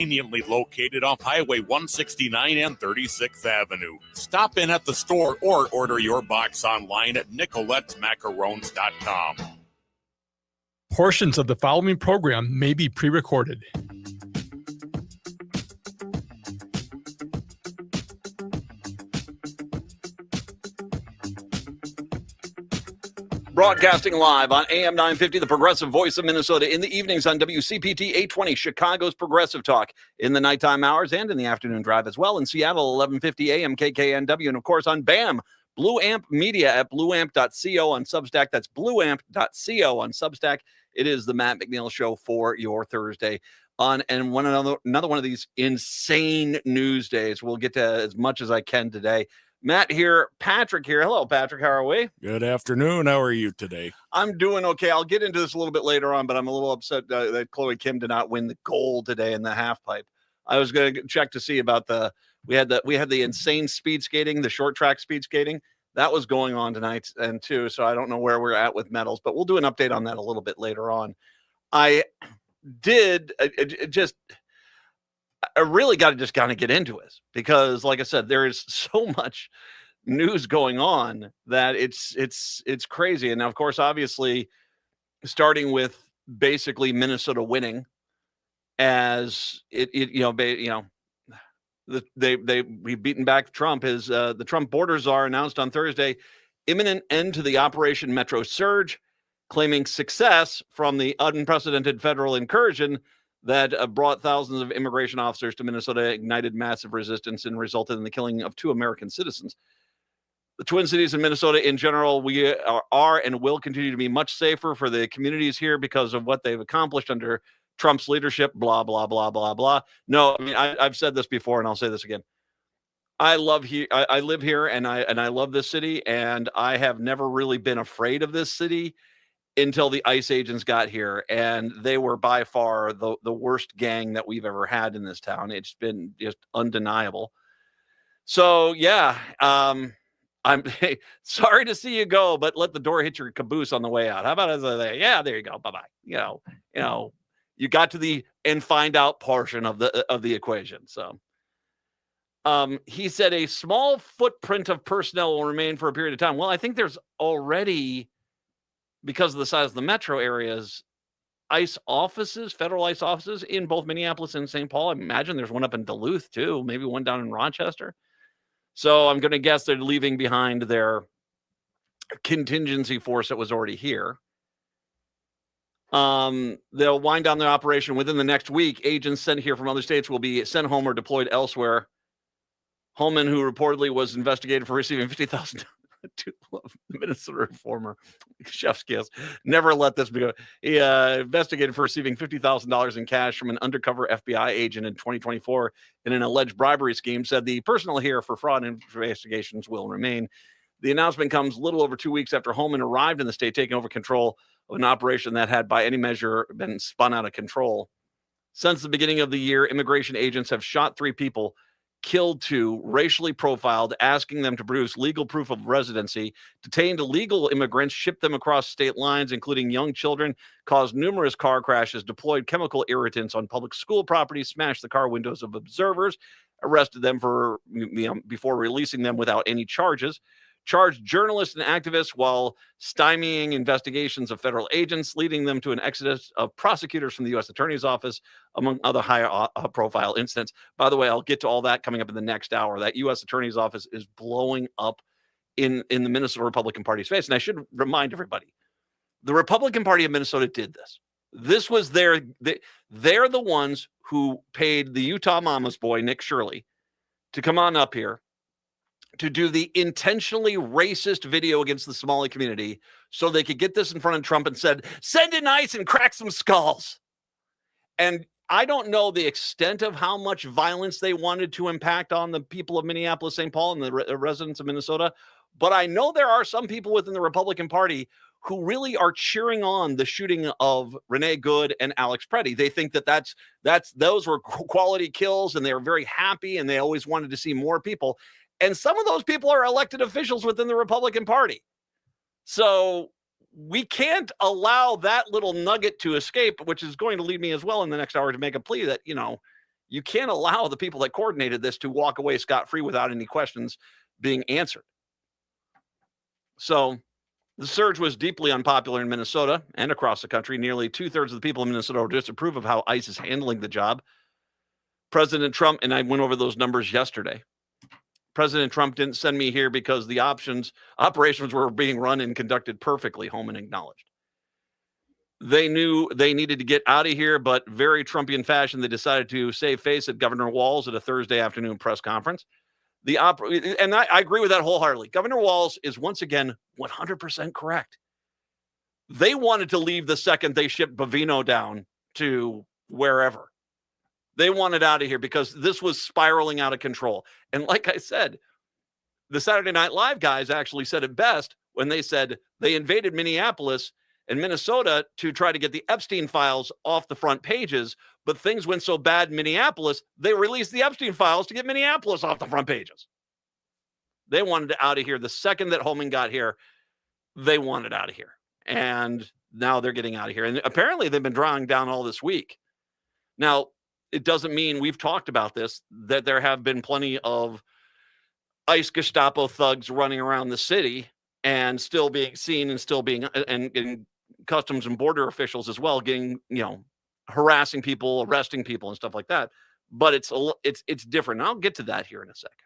Conveniently located off Highway 169 and 36th Avenue. Stop in at the store or order your box online at NicoletteMacarons.com. Portions of the following program may be pre-recorded. Broadcasting live on AM 950, the Progressive Voice of Minnesota, in the evenings on WCPT 820, Chicago's Progressive Talk, in the nighttime hours and in the afternoon drive as well. In Seattle, 1150 AM KKNW, and of course on BAM, Blue Amp Media at blueamp.co on Substack. That's blueamp.co on Substack. It is the Matt McNeil Show for your Thursday. And another one of these insane news days. We'll get to as much as I can today. Matt here, Patrick here. Hello, Patrick. How are we? Good afternoon. How are you today? I'm doing okay. I'll get into this a little bit later on, but I'm a little upset that Chloe Kim did not win the gold today in the half pipe. I was going to check to see about we had the insane speed skating, the short track speed skating. That was going on tonight and too, so I don't know where we're at with medals, but we'll do an update on that a little bit later on. I really got to just kind of get into it because, like I said, there is so much news going on that it's crazy. And now, of course, obviously, starting with basically Minnesota winning, as we've beaten back Trump. The Trump border czar announced on Thursday imminent end to the Operation Metro Surge, claiming success from the unprecedented federal incursion that brought thousands of immigration officers to Minnesota, ignited massive resistance, and resulted in the killing of 2 American citizens. The Twin Cities and Minnesota in general, we are and will continue to be much safer for the communities here because of what they've accomplished under Trump's leadership, blah, blah, blah, blah, blah. No, I mean, I've said this before, and I'll say this again. I live here, and I love this city, and I have never really been afraid of this city until the ICE agents got here, and they were by far the worst gang that we've ever had in this town. It's been just undeniable. So, yeah, I'm sorry to see you go, but let the door hit your caboose on the way out. How about as I say, yeah, there you go, bye-bye. You got to the and find out portion of the equation. So, he said a small footprint of personnel will remain for a period of time. Well, I think there's already, because of the size of the metro areas, ICE offices, federal ICE offices in both Minneapolis and St. Paul. I imagine there's one up in Duluth too, maybe one down in Rochester. So I'm going to guess they're leaving behind their contingency force that was already here. They'll wind down their operation within the next week. Agents sent here from other states will be sent home or deployed elsewhere. Holman, who reportedly was investigated for receiving $50,000 to Minnesota reformer, chef's kiss, never let this be. He investigated for receiving $50,000 in cash from an undercover FBI agent in 2024 in an alleged bribery scheme, said the personnel here for fraud investigations will remain. The announcement comes little over 2 weeks after Holman arrived in the state, taking over control of an operation that had by any measure been spun out of control. Since the beginning of the year, immigration agents have shot 3 people, killed 2, racially profiled, asking them to produce legal proof of residency, detained illegal immigrants, shipped them across state lines, including young children, caused numerous car crashes, deployed chemical irritants on public school property, smashed the car windows of observers, arrested them before releasing them without any charges, charged journalists and activists while stymieing investigations of federal agents, leading them to an exodus of prosecutors from the U.S. Attorney's Office, among other high-profile incidents. By the way, I'll get to all that coming up in the next hour. That U.S. Attorney's Office is blowing up in the Minnesota Republican Party's face. And I should remind everybody, the Republican Party of Minnesota did this. This was they're the ones who paid the Utah mama's boy, Nick Shirley, to come on up here to do the intentionally racist video against the Somali community so they could get this in front of Trump and said, send in ICE and crack some skulls. And I don't know the extent of how much violence they wanted to impact on the people of Minneapolis, St. Paul, and the residents of Minnesota, but I know there are some people within the Republican Party who really are cheering on the shooting of Renee Good and Alex Preddy. They think that those were quality kills, and they are very happy, and they always wanted to see more people. And some of those people are elected officials within the Republican Party. So we can't allow that little nugget to escape, which is going to lead me as well in the next hour to make a plea that, You can't allow the people that coordinated this to walk away scot-free without any questions being answered. So the surge was deeply unpopular in Minnesota and across the country. Nearly 2/3 of the people in Minnesota disapprove of how ICE is handling the job. President Trump, and I went over those numbers yesterday. President Trump didn't send me here because the operations were being run and conducted perfectly, Holman acknowledged. They knew they needed to get out of here, but very Trumpian fashion, they decided to save face at Governor Walz at a Thursday afternoon press conference. And I agree with that wholeheartedly. Governor Walz is once again 100% correct. They wanted to leave the second they shipped Bovino down to wherever. They wanted out of here because this was spiraling out of control. And like I said, the Saturday Night Live guys actually said it best when they said they invaded Minneapolis and Minnesota to try to get the Epstein files off the front pages, but things went so bad in Minneapolis, they released the Epstein files to get Minneapolis off the front pages. They wanted out of here. The second that Holman got here, they wanted out of here. And now they're getting out of here. And apparently they've been drawing down all this week. Now, it doesn't mean, we've talked about this, that there have been plenty of ICE Gestapo thugs running around the city and still being seen and still being, and Customs and Border officials as well, getting, harassing people, arresting people and stuff like that. But it's different. And I'll get to that here in a second.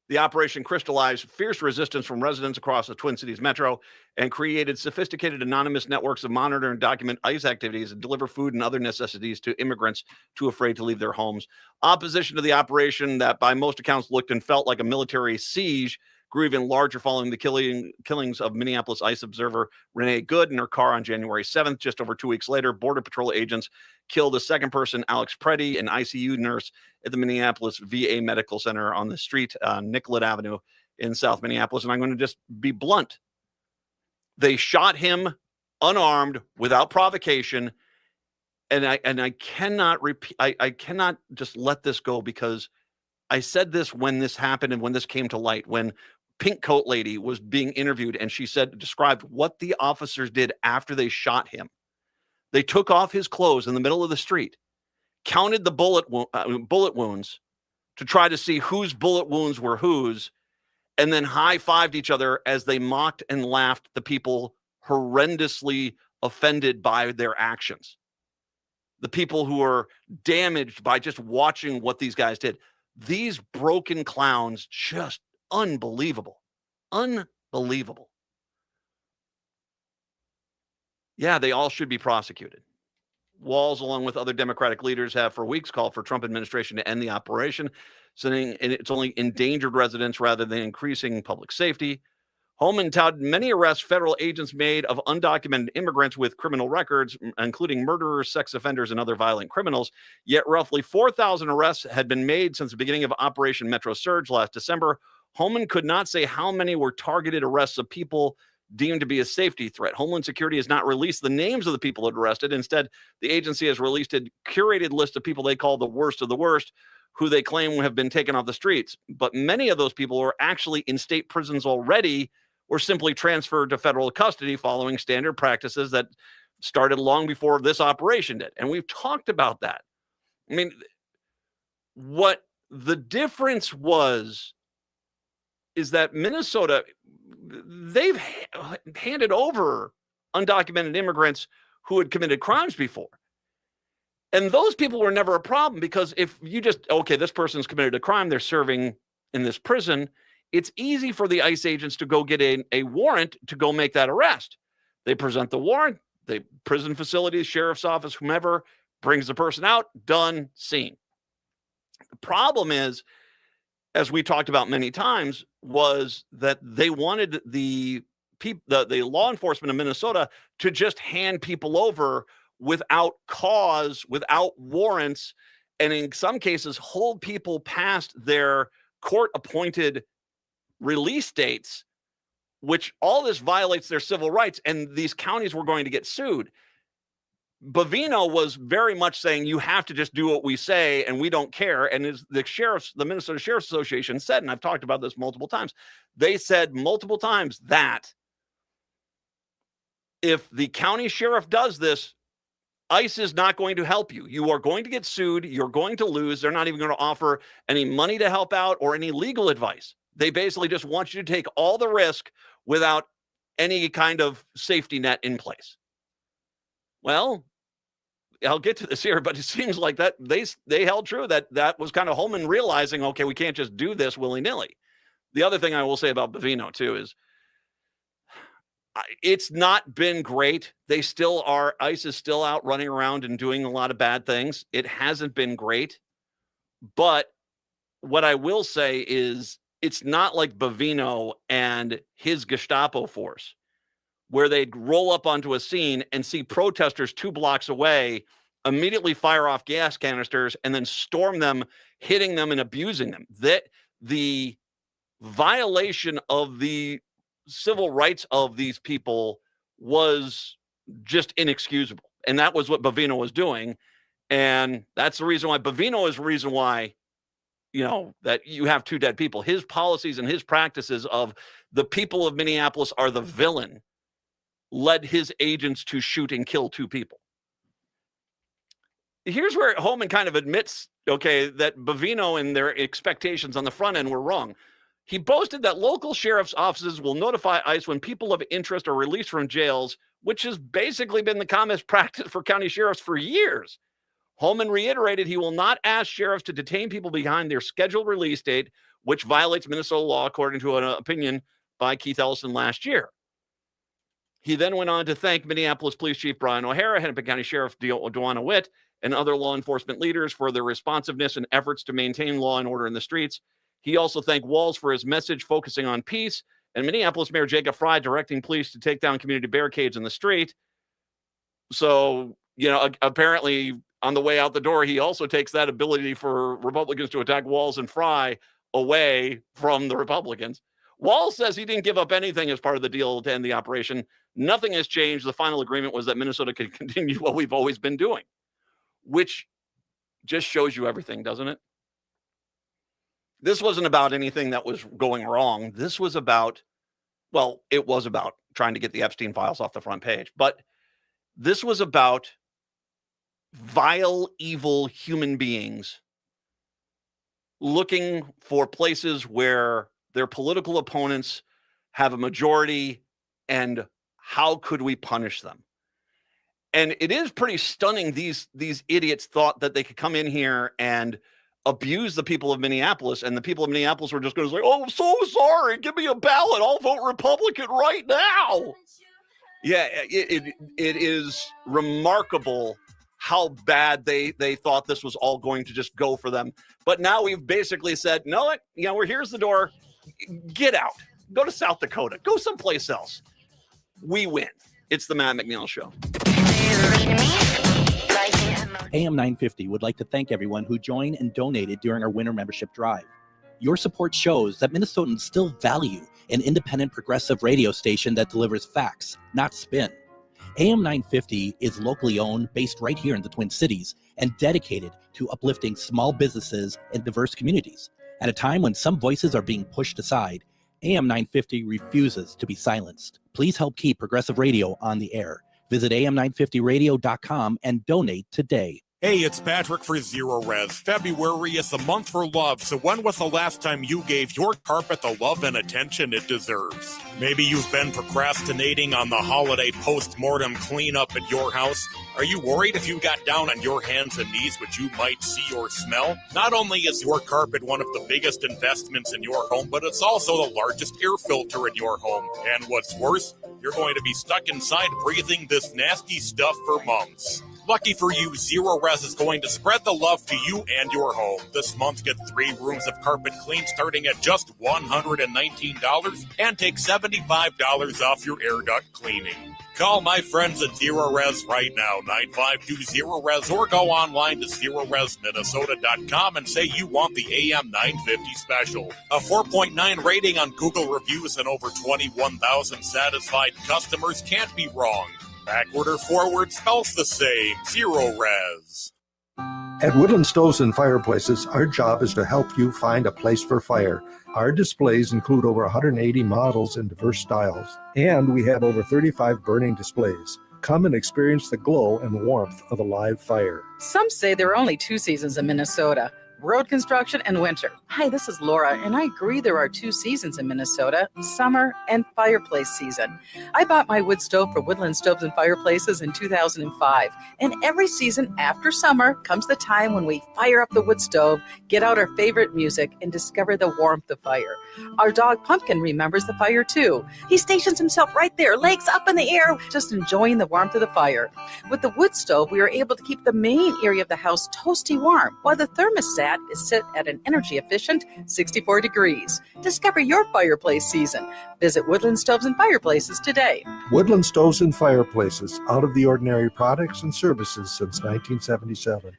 The operation crystallized fierce resistance from residents across the Twin Cities metro and created sophisticated anonymous networks of monitor and document ICE activities and deliver food and other necessities to immigrants too afraid to leave their homes. Opposition to the operation, that by most accounts looked and felt like a military siege, grew even larger following the killings of Minneapolis ICE observer Renee Good in her car on January 7th. Just over 2 weeks later, Border Patrol agents killed a second person, Alex Preddy, an ICU nurse at the Minneapolis VA Medical Center on the street, Nicollet Avenue in South Minneapolis. And I'm going to just be blunt. They shot him unarmed, without provocation. And I cannot repeat, I cannot just let this go, because I said this when this happened and when this came to light, when Pink Coat Lady was being interviewed, and she described what the officers did after they shot him. They took off his clothes in the middle of the street, counted the bullet wounds to try to see whose bullet wounds were whose, and then high-fived each other as they mocked and laughed the people horrendously offended by their actions. The people who were damaged by just watching what these guys did. These broken clowns, just unbelievable. Unbelievable. Yeah, they all should be prosecuted. Walz, along with other Democratic leaders, have for weeks called for Trump administration to end the operation, saying it's only endangered residents rather than increasing public safety. Holman touted many arrests federal agents made of undocumented immigrants with criminal records, including murderers, sex offenders, and other violent criminals. Yet roughly 4,000 arrests had been made since the beginning of Operation Metro Surge last December. Holman could not say how many were targeted arrests of people deemed to be a safety threat. Homeland Security has not released the names of the people arrested. Instead, the agency has released a curated list of people they call the worst of the worst, who they claim have been taken off the streets. But many of those people are actually in state prisons already, or simply transferred to federal custody following standard practices that started long before this operation did. And we've talked about that. I mean, what the difference is that Minnesota, they've handed over undocumented immigrants who had committed crimes before. And those people were never a problem, because if you just, okay, this person's committed a crime, they're serving in this prison, it's easy for the ICE agents to go get a warrant to go make that arrest. They present the warrant, the prison facilities, sheriff's office, whomever brings the person out, done, scene. The problem is, as we talked about many times, was that they wanted the law enforcement of Minnesota to just hand people over without cause, without warrants, and in some cases hold people past their court-appointed release dates, which all this violates their civil rights, and these counties were going to get sued. Bovino was very much saying, you have to just do what we say and we don't care. And as the Minnesota Sheriff's Association said, and I've talked about this multiple times, they said multiple times that if the county sheriff does this, ICE is not going to help you. You are going to get sued. You're going to lose. They're not even going to offer any money to help out or any legal advice. They basically just want you to take all the risk without any kind of safety net in place. Well, I'll get to this here, but it seems like that they held true. That was kind of Holman realizing, okay, we can't just do this willy-nilly. The other thing I will say about Bovino, too, is it's not been great. ICE is still out running around and doing a lot of bad things. It hasn't been great. But what I will say is it's not like Bovino and his Gestapo force, where they'd roll up onto a scene and see protesters 2 blocks away, immediately fire off gas canisters and then storm them, hitting them and abusing them. The violation of the civil rights of these people was just inexcusable. And that was what Bovino was doing. And that's the reason why Bovino is the reason why, that you have 2 dead people. His policies and his practices of the people of Minneapolis are the villain led his agents to shoot and kill 2 people. Here's where Holman kind of admits, that Bovino and their expectations on the front end were wrong. He boasted that local sheriff's offices will notify ICE when people of interest are released from jails, which has basically been the common practice for county sheriffs for years. Holman reiterated he will not ask sheriffs to detain people behind their scheduled release date, which violates Minnesota law, according to an opinion by Keith Ellison last year. He then went on to thank Minneapolis Police Chief Brian O'Hara, Hennepin County Sheriff Dewana Witt, and other law enforcement leaders for their responsiveness and efforts to maintain law and order in the streets. He also thanked Walz for his message focusing on peace, and Minneapolis Mayor Jacob Frey directing police to take down community barricades in the street. So, apparently on the way out the door, he also takes that ability for Republicans to attack Walz and Frey away from the Republicans. Walz says he didn't give up anything as part of the deal to end the operation. Nothing has changed. The final agreement was that Minnesota could continue what we've always been doing, which just shows you everything, doesn't it? This wasn't about anything that was going wrong. This was about, it was about trying to get the Epstein files off the front page, but this was about vile, evil human beings looking for places where their political opponents have a majority, and how could we punish them? And it is pretty stunning. These idiots thought that they could come in here and abuse the people of Minneapolis, and the people of Minneapolis were just going to say, "Oh, I'm so sorry. Give me a ballot. I'll vote Republican right now." Yeah, it is remarkable how bad they thought this was all going to just go for them. But now we've basically said, "No, here's the door. Get out. Go to South Dakota. Go someplace else." We win. It's the Matt McNeil Show. AM 950 would like to thank everyone who joined and donated during our winter membership drive. Your support shows that Minnesotans still value an independent progressive radio station that delivers facts, not spin. AM 950 is locally owned, based right here in the Twin Cities, and dedicated to uplifting small businesses and diverse communities. At a time when some voices are being pushed aside, AM 950 refuses to be silenced. Please help keep progressive radio on the air. Visit am950radio.com and donate today. Hey, it's Patrick for Zero Res. February is the month for love, so when was the last time you gave your carpet the love and attention it deserves? Maybe you've been procrastinating on the holiday post-mortem cleanup at your house. Are you worried if you got down on your hands and knees what you might see or smell? Not only is your carpet one of the biggest investments in your home, but it's also the largest air filter in your home. And what's worse, you're going to be stuck inside breathing this nasty stuff for months. Lucky for you, Zero Res is going to spread the love to you and your home. This month, get 3 rooms of carpet clean starting at just $119 and take $75 off your air duct cleaning. Call my friends at Zero Res right now, 952-ZERO-RES, or go online to ZeroResMinnesota.com and say you want the AM 950 special. A 4.9 rating on Google reviews and over 21,000 satisfied customers can't be wrong. Backward or forward spells the same. Zero Res. At Woodland Stoves and Fireplaces, our job is to help you find a place for fire. Our displays include over 180 models in diverse styles, and we have over 35 burning displays. Come and experience the glow and warmth of a live fire. Some say there are only two seasons in Minnesota: road construction and winter. Hi, this is Laura, and I agree there are two seasons in Minnesota: summer and fireplace season. I bought my wood stove for Woodland Stoves and Fireplaces in 2005, and every season after summer comes the time when we fire up the wood stove, get out our favorite music, and discover the warmth of fire. Our dog Pumpkin remembers the fire too. He stations himself right there, legs up in the air, just enjoying the warmth of the fire. With the wood stove, we are able to keep the main area of the house toasty warm, while the thermostat is set at an energy efficient 64 degrees. Discover your fireplace season. Visit Woodland Stoves and Fireplaces today. Woodland Stoves and Fireplaces, out of the ordinary products and services since 1977.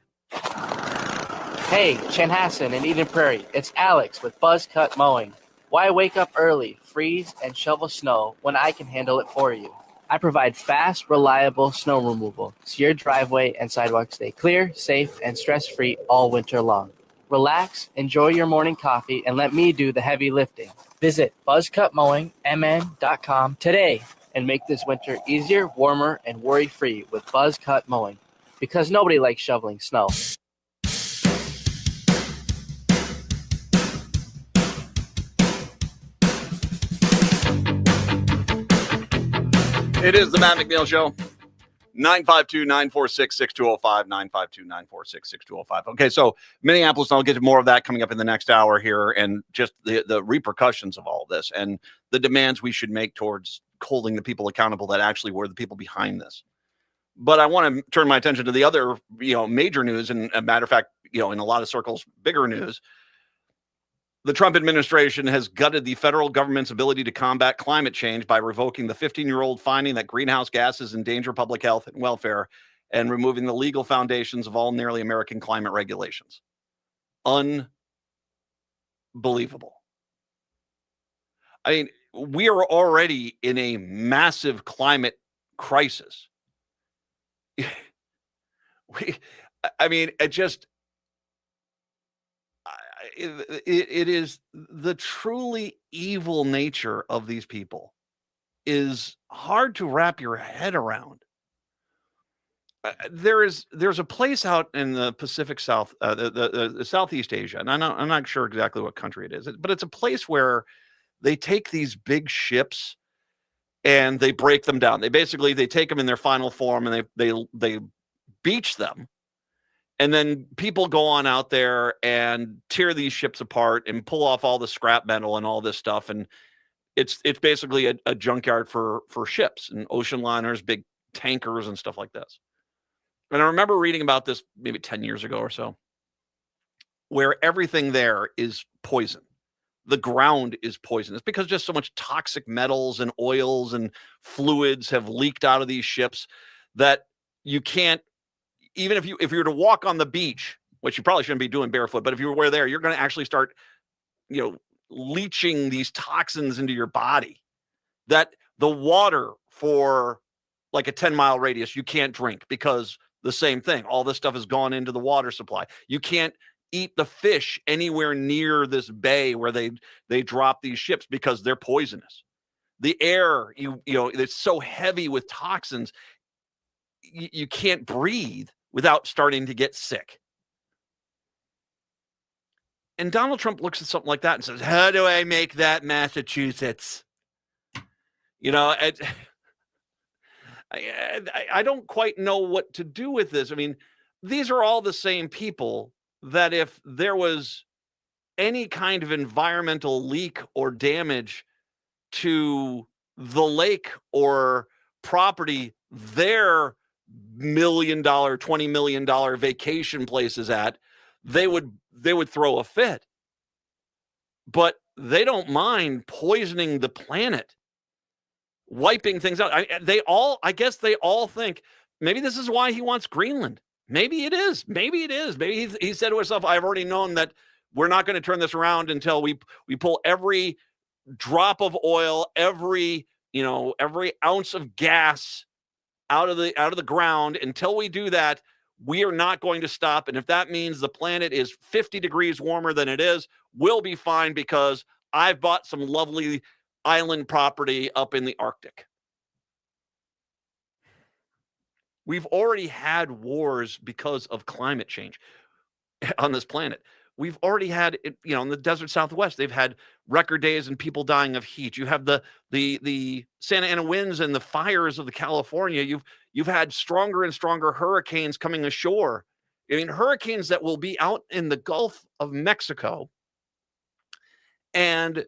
Hey, Chanhassen in Eden Prairie, it's Alex with Buzz Cut Mowing. Why wake up early, freeze, and shovel snow when I can handle it for you? I provide fast, reliable snow removal so your driveway and sidewalk stay clear, safe, and stress-free all winter long. Relax, enjoy your morning coffee, and let me do the heavy lifting. Visit buzzcutmowingmn.com today and make this winter easier, warmer, and worry-free with Buzz Cut Mowing, because nobody likes shoveling snow. It is the Matt McNeil Show. 952-946-6205, 952-946-6205. Okay, so Minneapolis, and I'll get to more of that coming up in the next hour here, and just the repercussions of all of this and the demands we should make towards holding the people accountable that actually were the people behind this. But I want to turn my attention to the other, major news, and a matter of fact, in a lot of circles, bigger news. The Trump administration has gutted the federal government's ability to combat climate change by revoking the 15-year-old finding that greenhouse gases endanger public health and welfare and removing the legal foundations of all nearly American climate regulations. Unbelievable. I mean, we are already in a massive climate crisis. It is the truly evil nature of these people is hard to wrap your head around. There's a place out in the Pacific South, the Southeast Asia, and I'm not sure exactly what country it is, but it's a place where they take these big ships and they break them down. They take them in their final form and they beach them. And then people go on out there and tear these ships apart and pull off all the scrap metal and all this stuff. And it's basically a junkyard for ships and ocean liners, big tankers and stuff like this. And I remember reading about this maybe 10 years ago or so, where everything there is poison. The ground is poisonous because just so much toxic metals and oils and fluids have leaked out of these ships that you can't, even if you were to walk on the beach, which you probably shouldn't be doing barefoot, but if you were there, you're going to actually start, leaching these toxins into your body. That the water for like a 10-mile radius, you can't drink because the same thing. All this stuff has gone into the water supply. You can't eat the fish anywhere near this bay where they drop these ships because they're poisonous. The air, it's so heavy with toxins, you can't breathe without starting to get sick. And Donald Trump looks at something like that and says, how do I make that Massachusetts? I don't quite know what to do with this. I mean, these are all the same people that if there was any kind of environmental leak or damage to the lake or property their $1 million, $20 million vacation places at, they would throw a fit. But they don't mind poisoning the planet, wiping things out. I guess they all think maybe this is why he wants Greenland. Maybe it is. Maybe he said to himself, I've already known that we're not going to turn this around until we pull every drop of oil, every ounce of gas out of the ground. Until we do that, we are not going to stop. And if that means the planet is 50 degrees warmer than it is, we'll be fine because I've bought some lovely island property up in the Arctic. We've already had wars because of climate change on this planet. We've already had, in the desert Southwest, they've had record days and people dying of heat. You have the Santa Ana winds and the fires of the California. You've had stronger and stronger hurricanes coming ashore. I mean, hurricanes that will be out in the Gulf of Mexico and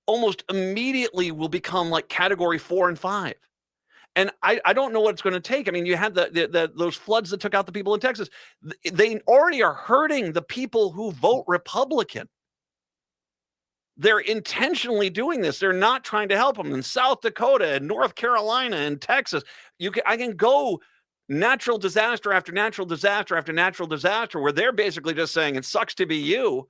almost immediately will become like category 4 and 5. And I don't know what it's going to take. I mean, you had those floods that took out the people in Texas. They already are hurting the people who vote Republican. They're intentionally doing this. They're not trying to help them. In South Dakota and North Carolina and Texas, I can go natural disaster after natural disaster after natural disaster where they're basically just saying it sucks to be you.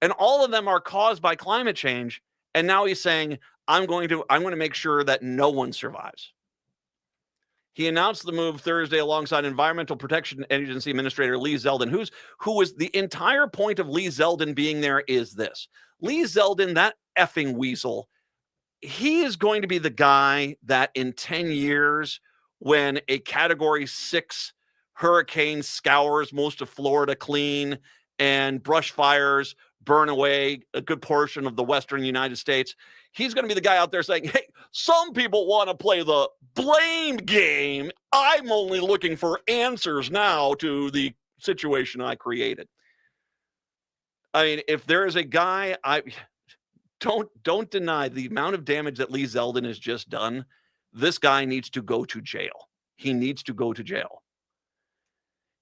And all of them are caused by climate change. And now he's saying, I'm going to make sure that no one survives. He announced the move Thursday alongside Environmental Protection Agency Administrator Lee Zeldin, who was the entire point of Lee Zeldin being there is this. Lee Zeldin, that effing weasel, he is going to be the guy that in 10 years, when a Category 6 hurricane scours most of Florida clean and brush fires burn away a good portion of the western United States, he's going to be the guy out there saying, hey, some people want to play the blame game. I'm only looking for answers now to the situation I created. I mean, if there is a guy, don't deny the amount of damage that Lee Zeldin has just done. This guy needs to go to jail. He needs to go to jail.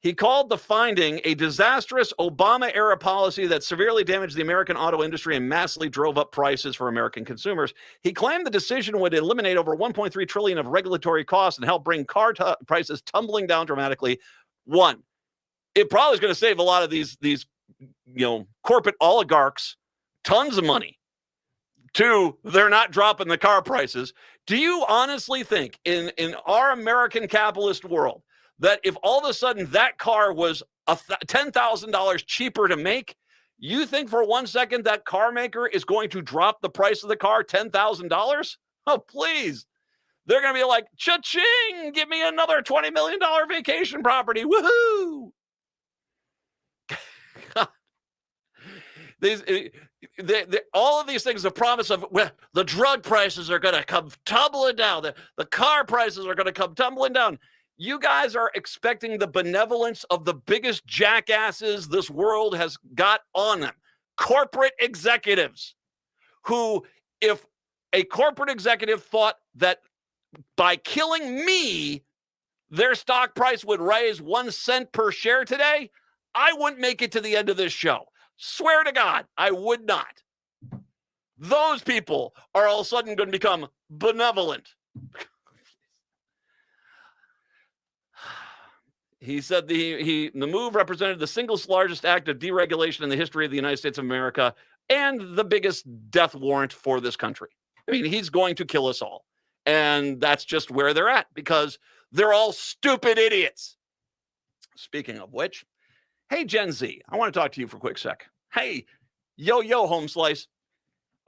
He called the finding a disastrous Obama-era policy that severely damaged the American auto industry and massively drove up prices for American consumers. He claimed the decision would eliminate over $1.3 trillion of regulatory costs and help bring car prices tumbling down dramatically. One, it probably is going to save a lot of these corporate oligarchs tons of money. Two, they're not dropping the car prices. Do you honestly think in our American capitalist world that if all of a sudden that car was $10,000 cheaper to make, you think for 1 second that car maker is going to drop the price of the car $10,000? Oh, please. They're going to be like, cha-ching, give me another $20 million vacation property. Woohoo! All of these things, the promise of the drug prices are going to come tumbling down. The car prices are going to come tumbling down. You guys are expecting the benevolence of the biggest jackasses this world has got on them. Corporate executives who, if a corporate executive thought that by killing me, their stock price would raise 1 cent per share today, I wouldn't make it to the end of this show. Swear to God, I would not. Those people are all of a sudden going to become benevolent. He said the move represented the single largest act of deregulation in the history of the United States of America and the biggest death warrant for this country. I mean, he's going to kill us all. And that's just where they're at because they're all stupid idiots. Speaking of which, hey, Gen Z, I want to talk to you for a quick sec. Hey, yo, home slice.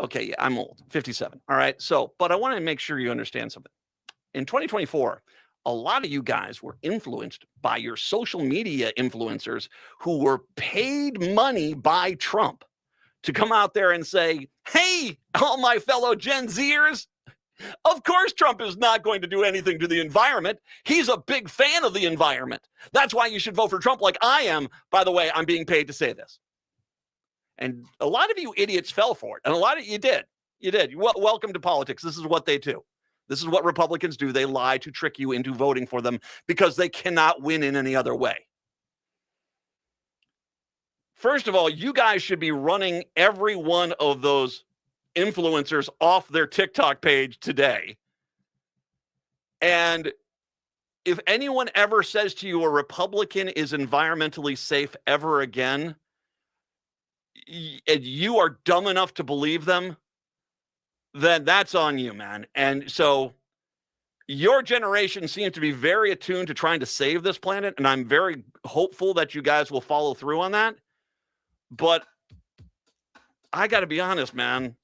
Okay, yeah, I'm old, 57. All right. But I want to make sure you understand something. In 2024, a lot of you guys were influenced by your social media influencers who were paid money by Trump to come out there and say, hey, all my fellow Gen Zers, of course Trump is not going to do anything to the environment. He's a big fan of the environment. That's why you should vote for Trump like I am. By the way, I'm being paid to say this. And a lot of you idiots fell for it. And a lot of you did. You did. Welcome to politics. This is what they do. This is what Republicans do. They lie to trick you into voting for them because they cannot win in any other way. First of all, you guys should be running every one of those influencers off their TikTok page today. And if anyone ever says to you a Republican is environmentally safe ever again, and you are dumb enough to believe them, then that's on you, man. And so your generation seems to be very attuned to trying to save this planet, and I'm very hopeful that you guys will follow through on that. But I got to be honest, man.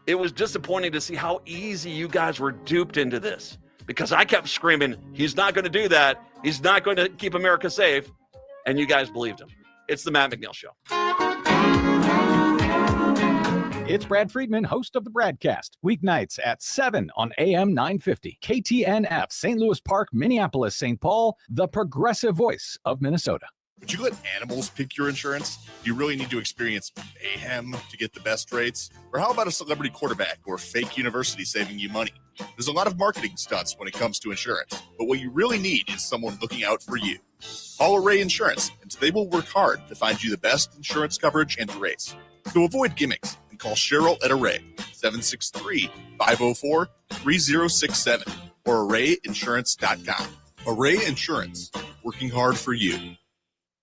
It was disappointing to see how easy you guys were duped into this. because I kept screaming, he's not going to do that. He's not going to keep America safe. And you guys believed him. It's the Matt McNeil Show. It's Brad Friedman, host of the Bradcast, weeknights at 7 on AM 950, KTNF, St. Louis Park, Minneapolis, St. Paul, the progressive voice of Minnesota. Would you let animals pick your insurance? Do you really need to experience mayhem to get the best rates? Or how about a celebrity quarterback or fake university saving you money? There's a lot of marketing stunts when it comes to insurance, but what you really need is someone looking out for you. Call Array Insurance, and they will work hard to find you the best insurance coverage and rates. So avoid gimmicks and call Cheryl at Array, 763-504-3067 or arrayinsurance.com. Array Insurance, working hard for you.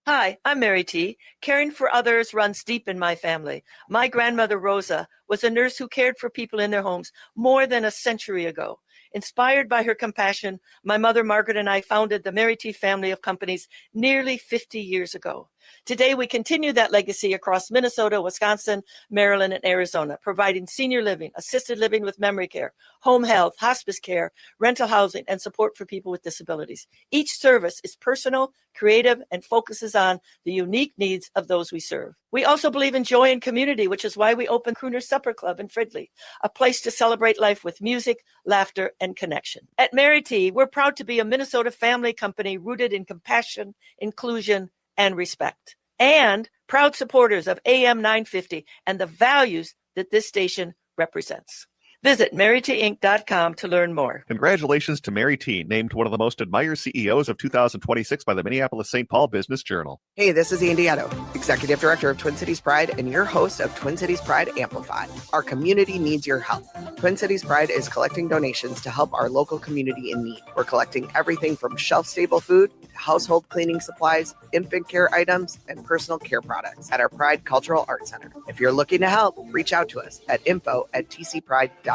Hi, I'm Mary T. Caring for others runs deep in my family. My grandmother, Rosa, was a nurse who cared for people in their homes more than a century ago. Inspired by her compassion, my mother, Margaret, and I founded the Mary T. family of companies nearly 50 years ago. Today, we continue that legacy across Minnesota, Wisconsin, Maryland, and Arizona, providing senior living, assisted living with memory care, home health, hospice care, rental housing, and support for people with disabilities. Each service is personal, creative, and focuses on the unique needs of those we serve. We also believe in joy and community, which is why we opened Crooner Supper Club in Fridley, a place to celebrate life with music, laughter, and connection. At Mary T., we're proud to be a Minnesota family company rooted in compassion, inclusion, and respect, and proud supporters of AM 950 and the values that this station represents. Visit MaryTinc.com to learn more. Congratulations to Mary T, named one of the most admired CEOs of 2026 by the Minneapolis-St. Paul Business Journal. Hey, this is Andy Otto, Executive Director of Twin Cities Pride and your host of Twin Cities Pride Amplified. Our community needs your help. Twin Cities Pride is collecting donations to help our local community in need. We're collecting everything from shelf-stable food to household cleaning supplies, infant care items, and personal care products at our Pride Cultural Arts Center. If you're looking to help, reach out to us at info@tcpride.org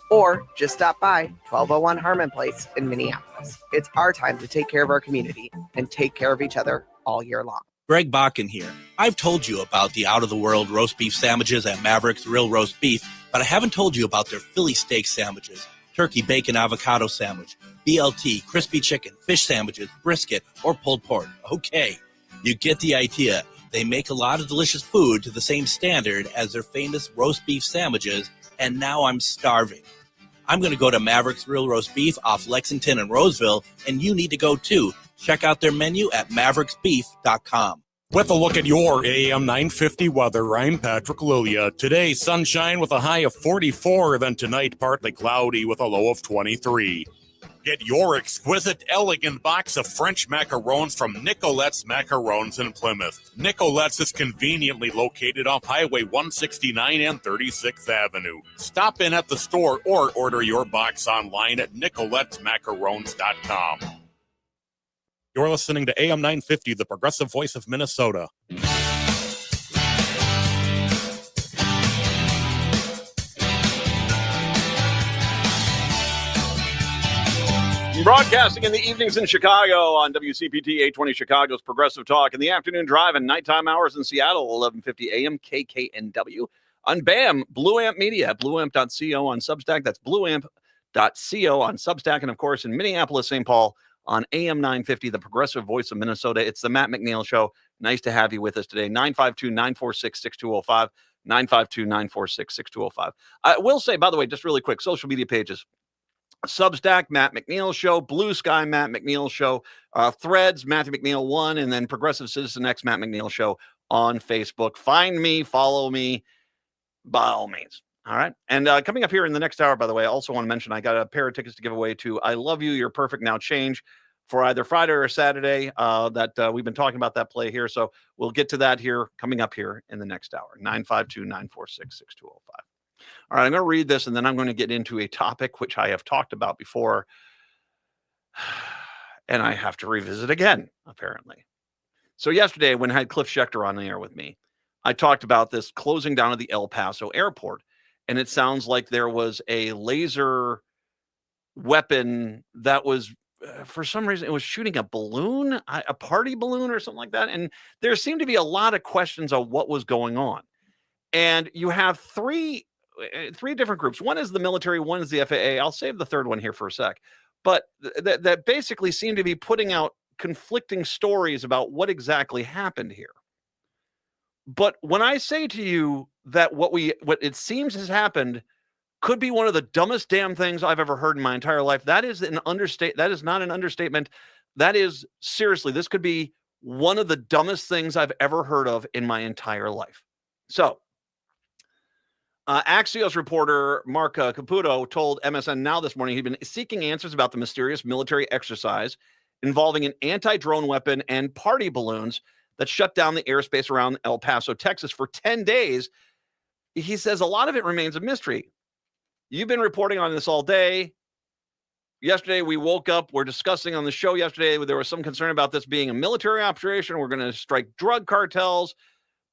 or just stop by 1201 Harmon Place in Minneapolis. It's our time to take care of our community and take care of each other all year long. Greg Bakken here. I've told you about the out-of-the-world roast beef sandwiches at Maverick's Real Roast Beef, but I haven't told you about their Philly steak sandwiches, turkey bacon avocado sandwich, BLT, crispy chicken, fish sandwiches, brisket, or pulled pork. Okay, you get the idea. They make a lot of delicious food to the same standard as their famous roast beef sandwiches, and now I'm starving. I'm going to go to Maverick's Real Roast Beef off Lexington and Roseville, and you need to go too. Check out their menu at mavericksbeef.com. With a look at your AM 950 weather, I'm Patrick Lilia. Today, sunshine with a high of 44, then tonight, partly cloudy with a low of 23. Get your exquisite, elegant box of French macarons from Nicolette's Macarons in Plymouth. Nicolette's is conveniently located off Highway 169 and 36th Avenue. Stop in at the store or order your box online at nicolettesmacarons.com. You're listening to AM 950, the progressive voice of Minnesota. Broadcasting in the evenings in Chicago on WCPT 820 Chicago's Progressive Talk. In the afternoon drive and nighttime hours in Seattle, 1150 AM KKNW. On BAM, Blue Amp Media, blueamp.co on Substack. That's blueamp.co on Substack. And, of course, in Minneapolis, St. Paul on AM 950, the progressive voice of Minnesota. It's the Matt McNeil Show. Nice to have you with us today. 952-946-6205. 952-946-6205. I will say, by the way, just really quick, social media pages. Substack, Matt McNeil Show, Blue Sky, Matt McNeil Show, Threads, Matthew McNeil 1, and then Progressive Citizen X, Matt McNeil Show on Facebook. Find me, follow me, by all means. All right. And coming up here in the next hour, by the way, I also want to mention I got a pair of tickets to give away to I Love You, You're Perfect Now Change for either Friday or Saturday that we've been talking about that play here. So we'll get to that here coming up here in the next hour. 952-946-6205. All right, I'm going to read this, and then I'm going to get into a topic which I have talked about before, and I have to revisit again, apparently. So yesterday, when I had Cliff Schechter on the air with me, I talked about this closing down of the El Paso airport, and it sounds like there was a laser weapon that was, for some reason, it was shooting a balloon, a party balloon or something like that, and there seemed to be a lot of questions on what was going on. And you have three different groups. One is the military, one is the FAA. I'll save the third one here for a sec. but that basically seem to be putting out conflicting stories about what exactly happened here. But when I say to you that what it seems has happened could be one of the dumbest damn things I've ever heard in my entire life, that is that is not an understatement. That is seriously, this could be one of the dumbest things I've ever heard of in my entire life. So, Axios reporter Mark Caputo told MSN Now this morning he'd been seeking answers about the mysterious military exercise involving an anti-drone weapon and party balloons that shut down the airspace around El Paso, Texas for 10 days. He says a lot of it remains a mystery. You've been reporting on this all day. Yesterday, we woke up. We're discussing on the show yesterday. There was some concern about this being a military operation. We're going to strike drug cartels.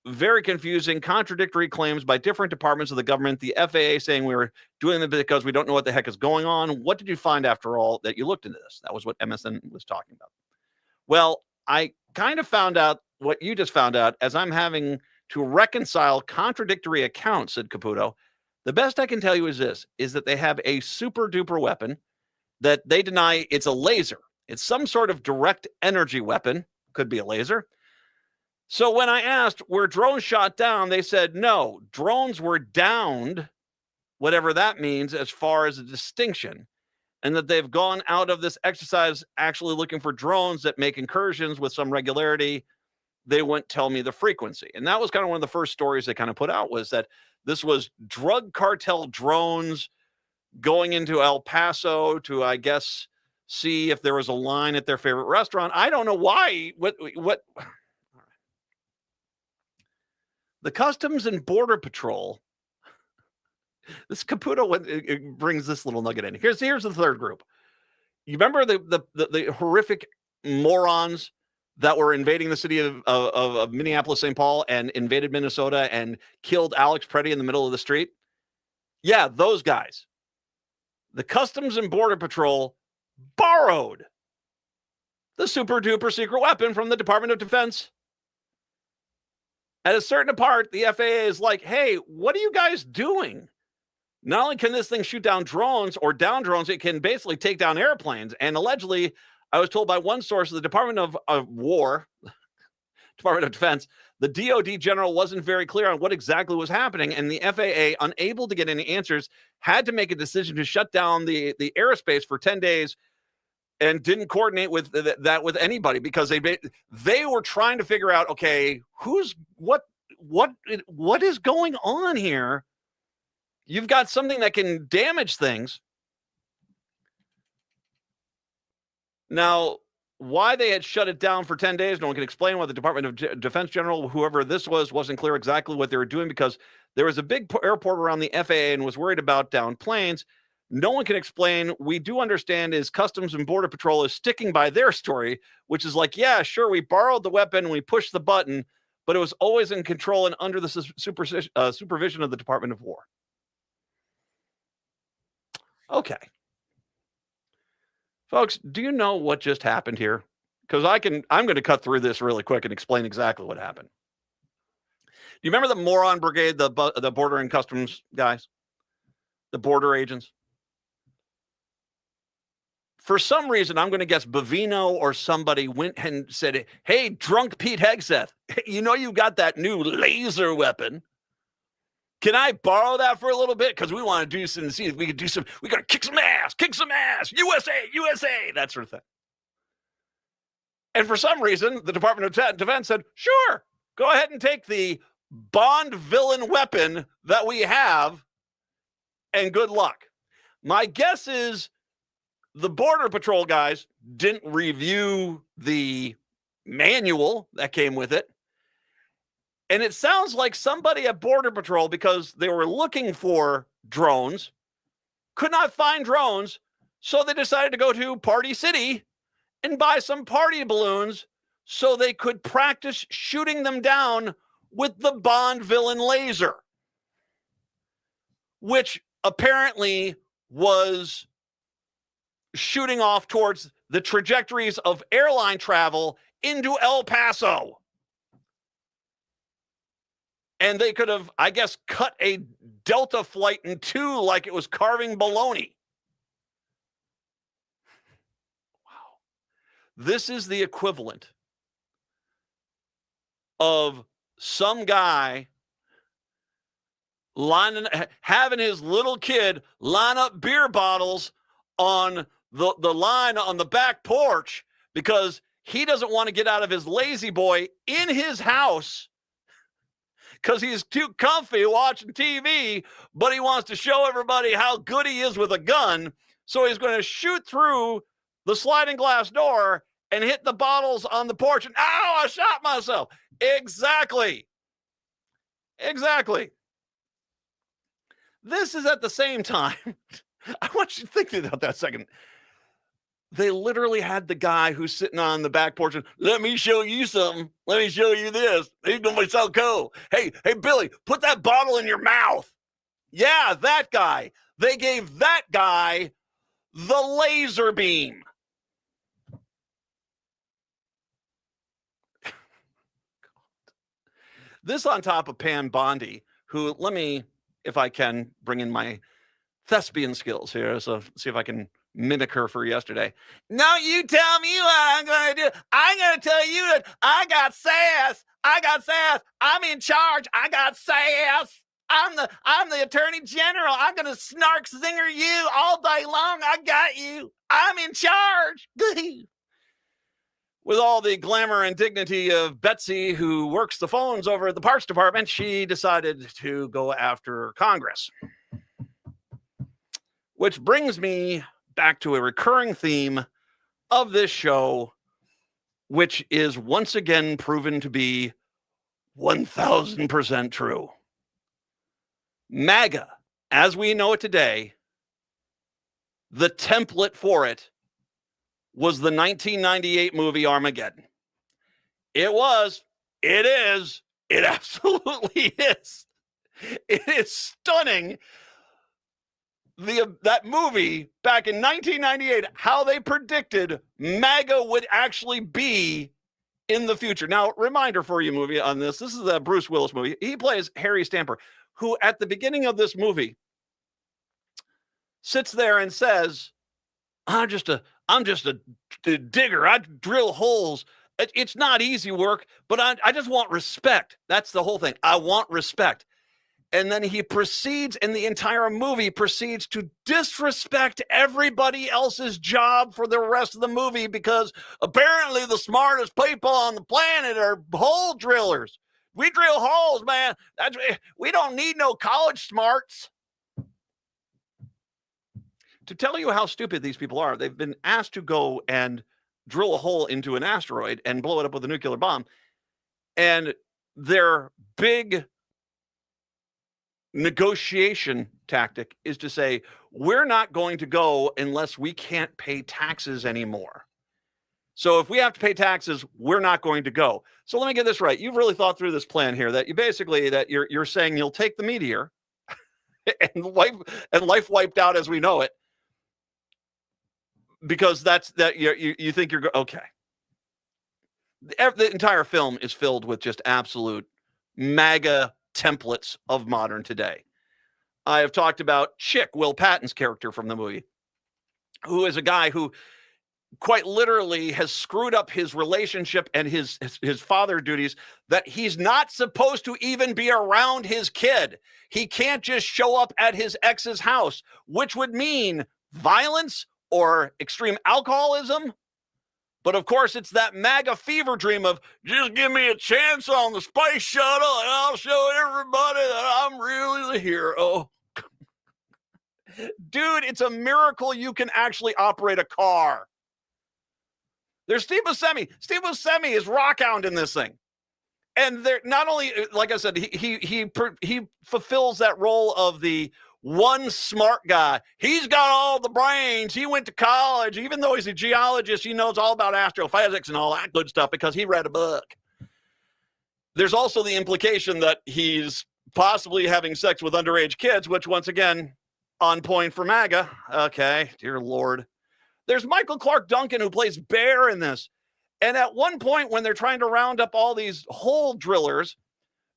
Very confusing, contradictory claims by different departments of the government. The FAA saying we were doing it because we don't know what the heck is going on. What did you find after all that you looked into this? That was what MSN was talking about. Well, I kind of found out what you just found out as I'm having to reconcile contradictory accounts, said Caputo. The best I can tell you is this, is that they have a super duper weapon that they deny it's a laser. It's some sort of direct energy weapon. Could be a laser. So when I asked, were drones shot down? They said, no, drones were downed, whatever that means as far as a distinction, and that they've gone out of this exercise actually looking for drones that make incursions with some regularity. They wouldn't tell me the frequency. And that was kind of one of the first stories they kind of put out, was that this was drug cartel drones going into El Paso to, I guess, see if there was a line at their favorite restaurant. I don't know why. What? The Customs and Border Patrol. This Caputo it brings this little nugget in. Here's the third group. You remember the horrific morons that were invading the city of Minneapolis, St. Paul, and invaded Minnesota and killed Alex Preddy in the middle of the street? Yeah, those guys. The Customs and Border Patrol borrowed the super duper secret weapon from the Department of Defense. At a certain part, the FAA is like, hey, what are you guys doing? Not only can this thing shoot down drones or down drones, it can basically take down airplanes. And allegedly, I was told by one source, the Department of Department of Defense, the DOD general wasn't very clear on what exactly was happening. And the FAA, unable to get any answers, had to make a decision to shut down the airspace for 10 days and didn't coordinate with that with anybody, because they were trying to figure out, okay, what is going on here? You've got something that can damage things. Now, why they had shut it down for 10 days, no one can explain. Why the Department of Defense general, whoever this wasn't clear exactly what they were doing, because there was a big airport around the FAA and was worried about downed planes. No one can explain. We do understand is Customs and Border Patrol is sticking by their story, which is like, yeah, sure, we borrowed the weapon and we pushed the button, but it was always in control and under the supervision of the Department of War. Okay. Folks, do you know what just happened here? Because I'm going to cut through this really quick and explain exactly what happened. Do you remember the moron brigade, the border and customs guys, the border agents? For some reason, I'm going to guess Bavino or somebody went and said, hey, drunk Pete Hegseth, you know you got that new laser weapon. Can I borrow that for a little bit? Because we want to do some, see if we can do some, we got to kick some ass, USA, that sort of thing. And for some reason, the Department of Defense said, sure, go ahead and take the Bond villain weapon that we have, and good luck. My guess is the Border Patrol guys didn't review the manual that came with it. And it sounds like somebody at Border Patrol, because they were looking for drones, could not find drones, so they decided to go to Party City and buy some party balloons so they could practice shooting them down with the Bond villain laser, which apparently was shooting off towards the trajectories of airline travel into El Paso. And they could have, I guess, cut a Delta flight in two like it was carving bologna. This is the equivalent of some guy having his little kid line up beer bottles on the line on the back porch because he doesn't want to get out of his lazy boy in his house because he's too comfy watching TV, but he wants to show everybody how good he is with a gun. So he's going to shoot through the sliding glass door and hit the bottles on the porch. And, ow, I shot myself. Exactly. This is at the same time. I want you to think about that a second. They literally had the guy who's sitting on the back porch and, let me show you something. Let me show you this. He's going to be so cool. Hey, Billy, put that bottle in your mouth. Yeah, that guy. They gave that guy the laser beam. This on top of Pam Bondi, who, let me, if I can, bring in my thespian skills here. So see if I can mimic her for yesterday. No, you tell me what I'm going to do. I'm going to tell you that I got sass. I'm in charge. I got sass. I'm the attorney general. I'm going to snark zinger you all day long. I got you. I'm in charge. With all the glamour and dignity of Betsy, who works the phones over at the parts department, she decided to go after Congress. Which brings me back to a recurring theme of this show, which is once again proven to be 1,000% true. MAGA, as we know it today, the template for it was the 1998 movie Armageddon. It absolutely is. It is stunning. That movie back in 1998, how they predicted MAGA would actually be in the future. Now, reminder for you, movie on this. This is a Bruce Willis movie. He plays Harry Stamper, who at the beginning of this movie sits there and says, I'm just a digger. I drill holes. It's not easy work, but I just want respect. That's the whole thing. I want respect. And then he proceeds, and the entire movie proceeds to disrespect everybody else's job for the rest of the movie because apparently the smartest people on the planet are hole drillers. We drill holes, man. We don't need no college smarts. To tell you how stupid these people are, they've been asked to go and drill a hole into an asteroid and blow it up with a nuclear bomb. And their big negotiation tactic is to say, we're not going to go unless we can't pay taxes anymore. So if we have to pay taxes, we're not going to go. So let me get this right. You've really thought through this plan here that you're saying you'll take the meteor and life wiped out as we know it. Because you think you're okay. The entire film is filled with just absolute MAGA templates of modern today. I have talked about Chick, Will Patton's character from the movie, who is a guy who quite literally has screwed up his relationship and his father duties, that he's not supposed to even be around his kid. He can't just show up at his ex's house, which would mean violence or extreme alcoholism. But of course, it's that MAGA fever dream of just give me a chance on the space shuttle and I'll show everybody that I'm really the hero. Dude, it's a miracle you can actually operate a car. There's Steve Buscemi. Steve Buscemi is rockhound in this thing. And they're not only, like I said, he fulfills that role of the one smart guy. He's got all the brains. He went to college. Even though he's a geologist, he knows all about astrophysics and all that good stuff because he read a book. There's also the implication that he's possibly having sex with underage kids, which once again, on point for MAGA. Okay, dear Lord. There's Michael Clark Duncan who plays Bear in this. And at one point when they're trying to round up all these hole drillers,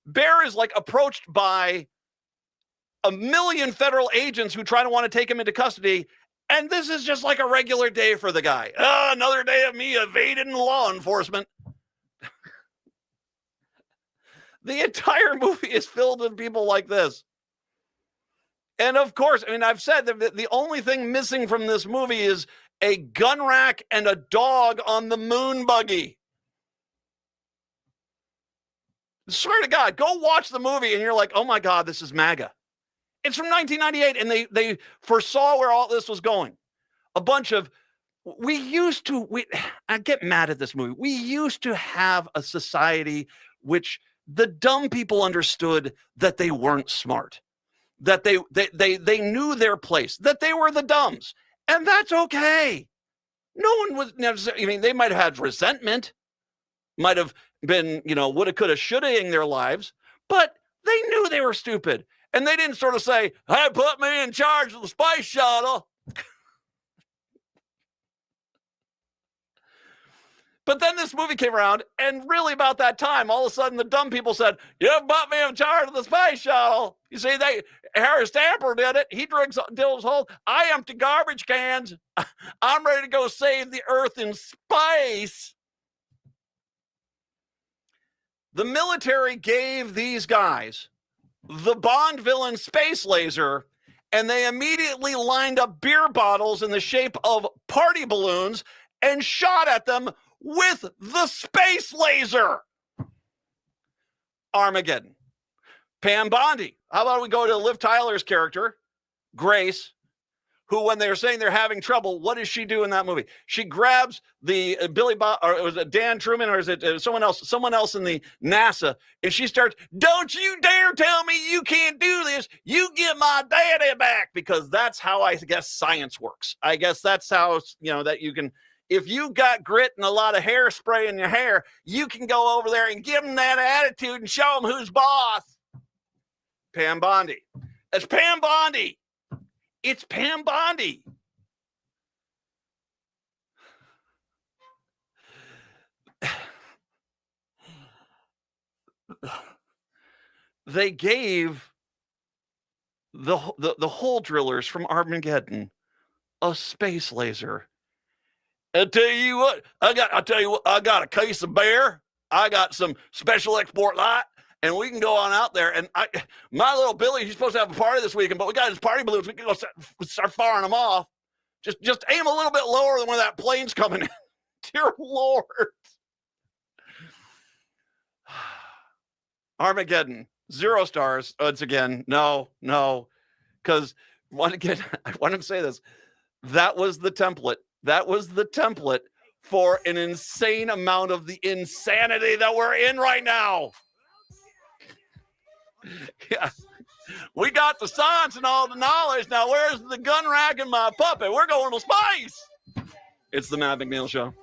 Bear is like approached by 1 million federal agents who try to want to take him into custody. And this is just like a regular day for the guy. Another day of me evading law enforcement. The entire movie is filled with people like this. And of course, I mean, I've said that the only thing missing from this movie is a gun rack and a dog on the moon buggy. I swear to God, go watch the movie and you're like, oh my God, this is MAGA. It's from 1998 and they foresaw where all this was going. A bunch of, I get mad at this movie. We used to have a society which the dumb people understood that they weren't smart, that they knew their place, that they were the dumbs. And that's okay. No one was necessarily, I mean, they might have had resentment, might have been, woulda, coulda, shoulda-ing their lives, but they knew they were stupid. And they didn't sort of say, hey, put me in charge of the space shuttle. But then this movie came around, and really about that time, all of a sudden the dumb people said, you put me in charge of the space shuttle. You see, Harry Stamper did it. He drills holes. I empty garbage cans. I'm ready to go save the Earth in space. The military gave these guys the Bond villain space laser, and they immediately lined up beer bottles in the shape of party balloons and shot at them with the space laser. Armageddon. Pam Bondi. How about we go to Liv Tyler's character, Grace, who, when they're saying they're having trouble, what does she do in that movie? She grabs the or was it Dan Truman, or is it someone else in the NASA, and she starts, don't you dare tell me you can't do this. You get my daddy back, because that's how I guess science works. I guess that's how, that you can, if you got grit and a lot of hairspray in your hair, you can go over there and give them that attitude and show them who's boss. Pam Bondi. It's Pam Bondi. It's Pam Bondi. They gave the hole drillers from Armageddon a space laser. I tell you what, I got a case of beer. I got some special export light, and we can go on out there. And my little Billy, he's supposed to have a party this weekend, but we got his party balloons. We can go start firing them off. Just aim a little bit lower than when that plane's coming in. Dear Lord. Armageddon, 0 stars. Once again, no. Because, I want to say this. That was the template. That was the template for an insane amount of the insanity that we're in right now. Yeah. We got the science and all the knowledge. Now, where's the gun rack and my puppet? We're going to space. It's the Matt McNeil Show.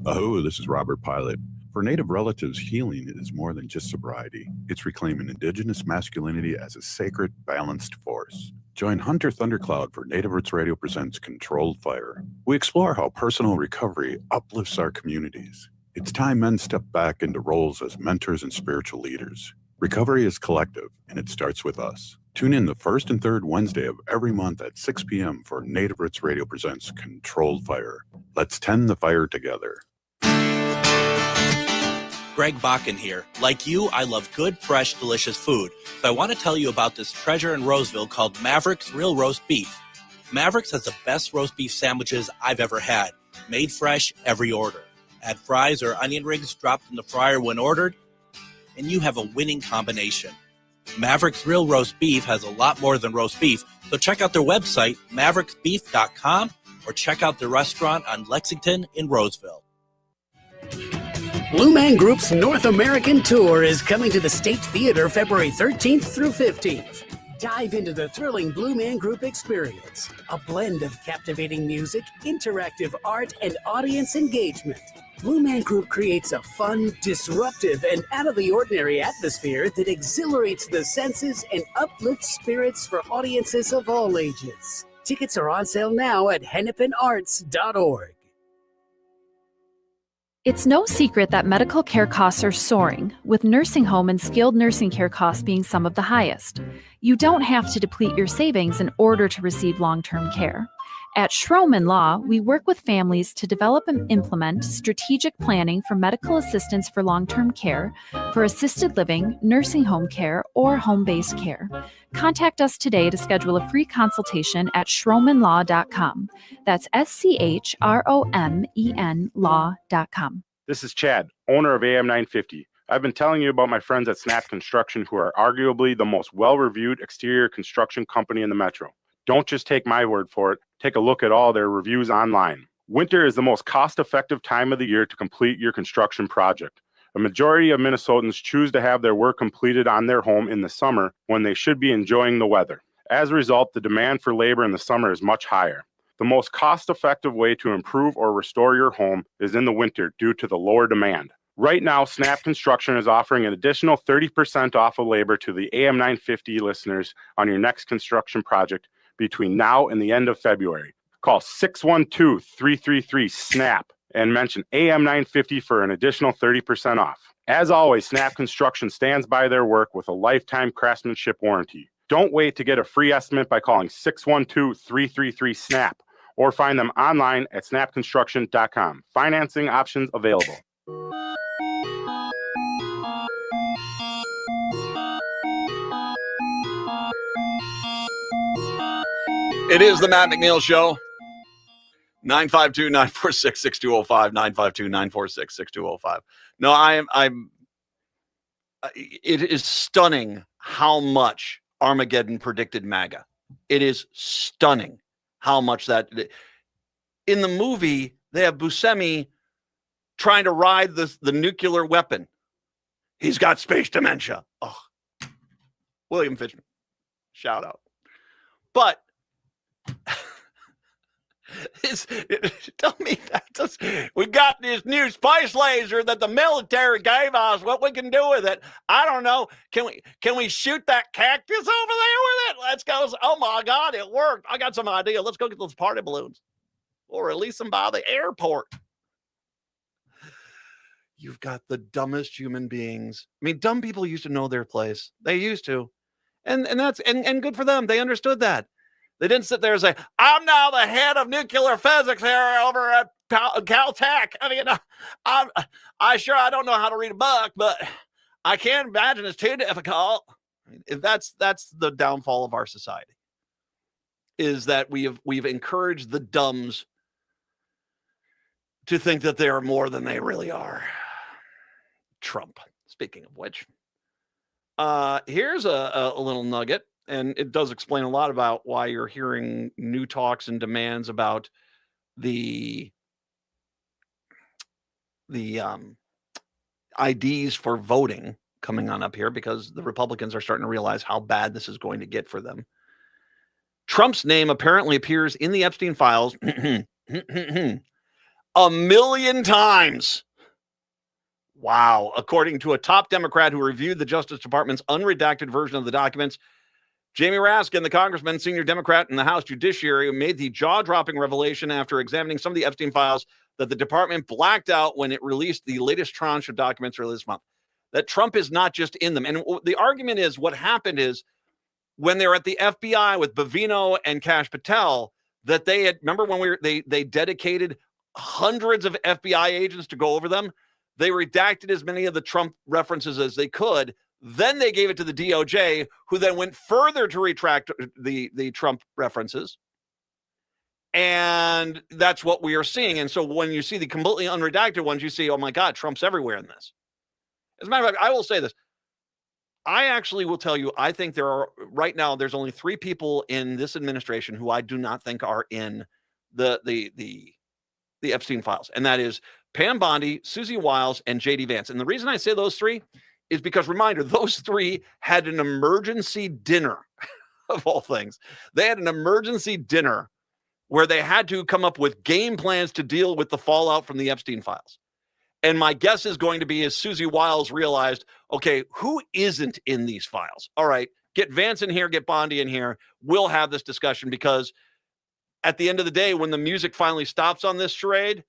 Oh, this is Robert Pilot. For Native relatives, healing is more than just sobriety. It's reclaiming Indigenous masculinity as a sacred, balanced force. Join Hunter Thundercloud for Native Roots Radio presents Controlled Fire. We explore how personal recovery uplifts our communities. It's time men step back into roles as mentors and spiritual leaders. Recovery is collective, and it starts with us. Tune in the first and third Wednesday of every month at 6 p.m. for Native Roots Radio presents Controlled Fire. Let's tend the fire together. Greg Bakken here. Like you, I love good, fresh, delicious food. So I want to tell you about this treasure in Roseville called Maverick's Real Roast Beef. Maverick's has the best roast beef sandwiches I've ever had. Made fresh every order. Add fries or onion rings dropped in the fryer when ordered, and you have a winning combination. Maverick's Real Roast Beef has a lot more than roast beef, so check out their website, mavericksbeef.com, or check out their restaurant on Lexington in Roseville. Blue Man Group's North American Tour is coming to the State Theater February 13th through 15th. Dive into the thrilling Blue Man Group experience, a blend of captivating music, interactive art, and audience engagement. Blue Man Group creates a fun, disruptive, and out-of-the-ordinary atmosphere that exhilarates the senses and uplifts spirits for audiences of all ages. Tickets are on sale now at hennepinarts.org. It's no secret that medical care costs are soaring, with nursing home and skilled nursing care costs being some of the highest. You don't have to deplete your savings in order to receive long-term care. At Schroman Law, we work with families to develop and implement strategic planning for medical assistance for long-term care, for assisted living, nursing home care, or home-based care. Contact us today to schedule a free consultation at schromanlaw.com. That's SCHROMEN law.com. This is Chad, owner of AM 950. I've been telling you about my friends at Snap Construction, who are arguably the most well-reviewed exterior construction company in the metro. Don't just take my word for it. Take a look at all their reviews online. Winter is the most cost-effective time of the year to complete your construction project. A majority of Minnesotans choose to have their work completed on their home in the summer when they should be enjoying the weather. As a result, the demand for labor in the summer is much higher. The most cost-effective way to improve or restore your home is in the winter due to the lower demand. Right now, Snap Construction is offering an additional 30% off of labor to the AM 950 listeners on your next construction project between now and the end of February. Call 612-333-SNAP and mention AM 950 for an additional 30% off. As always, Snap Construction stands by their work with a lifetime craftsmanship warranty. Don't wait to get a free estimate by calling 612-333-SNAP or find them online at snapconstruction.com. Financing options available. It is the Matt McNeil Show. 952-946-6205, 952-946-6205. No, it is stunning how much Armageddon predicted MAGA. It is stunning how much that... In the movie, they have Buscemi trying to ride the nuclear weapon. He's got space dementia. Oh, William Fishman. Shout out. But tell me that we got this new space laser that the military gave us. What we can do with it, I don't know. Can we shoot that cactus over there with it? Let's go. Oh my God, it worked. I got some idea. Let's go get those party balloons or release them by the airport. You've got the dumbest human beings. I mean, dumb people used to know their place. They used to, and that's good for them. They understood that. They didn't sit there and say, I'm now the head of nuclear physics here over at Caltech. I mean, I don't know how to read a book, but I can't imagine it's too difficult. That's the downfall of our society, is that we've encouraged the dumbs to think that they are more than they really are. Trump, speaking of which. Here's a little nugget. And it does explain a lot about why you're hearing new talks and demands about the IDs for voting coming on up here, because the Republicans are starting to realize how bad this is going to get for them. Trump's name apparently appears in the Epstein files 1 million times. Wow. According to a top Democrat who reviewed the Justice Department's unredacted version of the documents, Jamie Raskin, the congressman, senior Democrat in the House Judiciary, made the jaw-dropping revelation after examining some of the Epstein files that the department blacked out when it released the latest tranche of documents earlier this month, that Trump is not just in them. And the argument is, what happened is, when they were at the FBI with Bavino and Kash Patel, that they had, remember when they dedicated hundreds of FBI agents to go over them? They redacted as many of the Trump references as they could. Then they gave it to the DOJ, who then went further to retract the Trump references. And that's what we are seeing. And so when you see the completely unredacted ones, you see, oh my God, Trump's everywhere in this. As a matter of fact, I will say this. I actually will tell you, I think right now, there's only 3 people in this administration who I do not think are in the Epstein files. And that is Pam Bondi, Susie Wiles, and J.D. Vance. And the reason I say those 3 is because, reminder, those 3 had an emergency dinner, of all things. They had an emergency dinner where they had to come up with game plans to deal with the fallout from the Epstein files. And my guess is going to be, as Susie Wiles realized, okay, who isn't in these files? All right, get Vance in here, get Bondi in here. We'll have this discussion, because at the end of the day, when the music finally stops on this charade,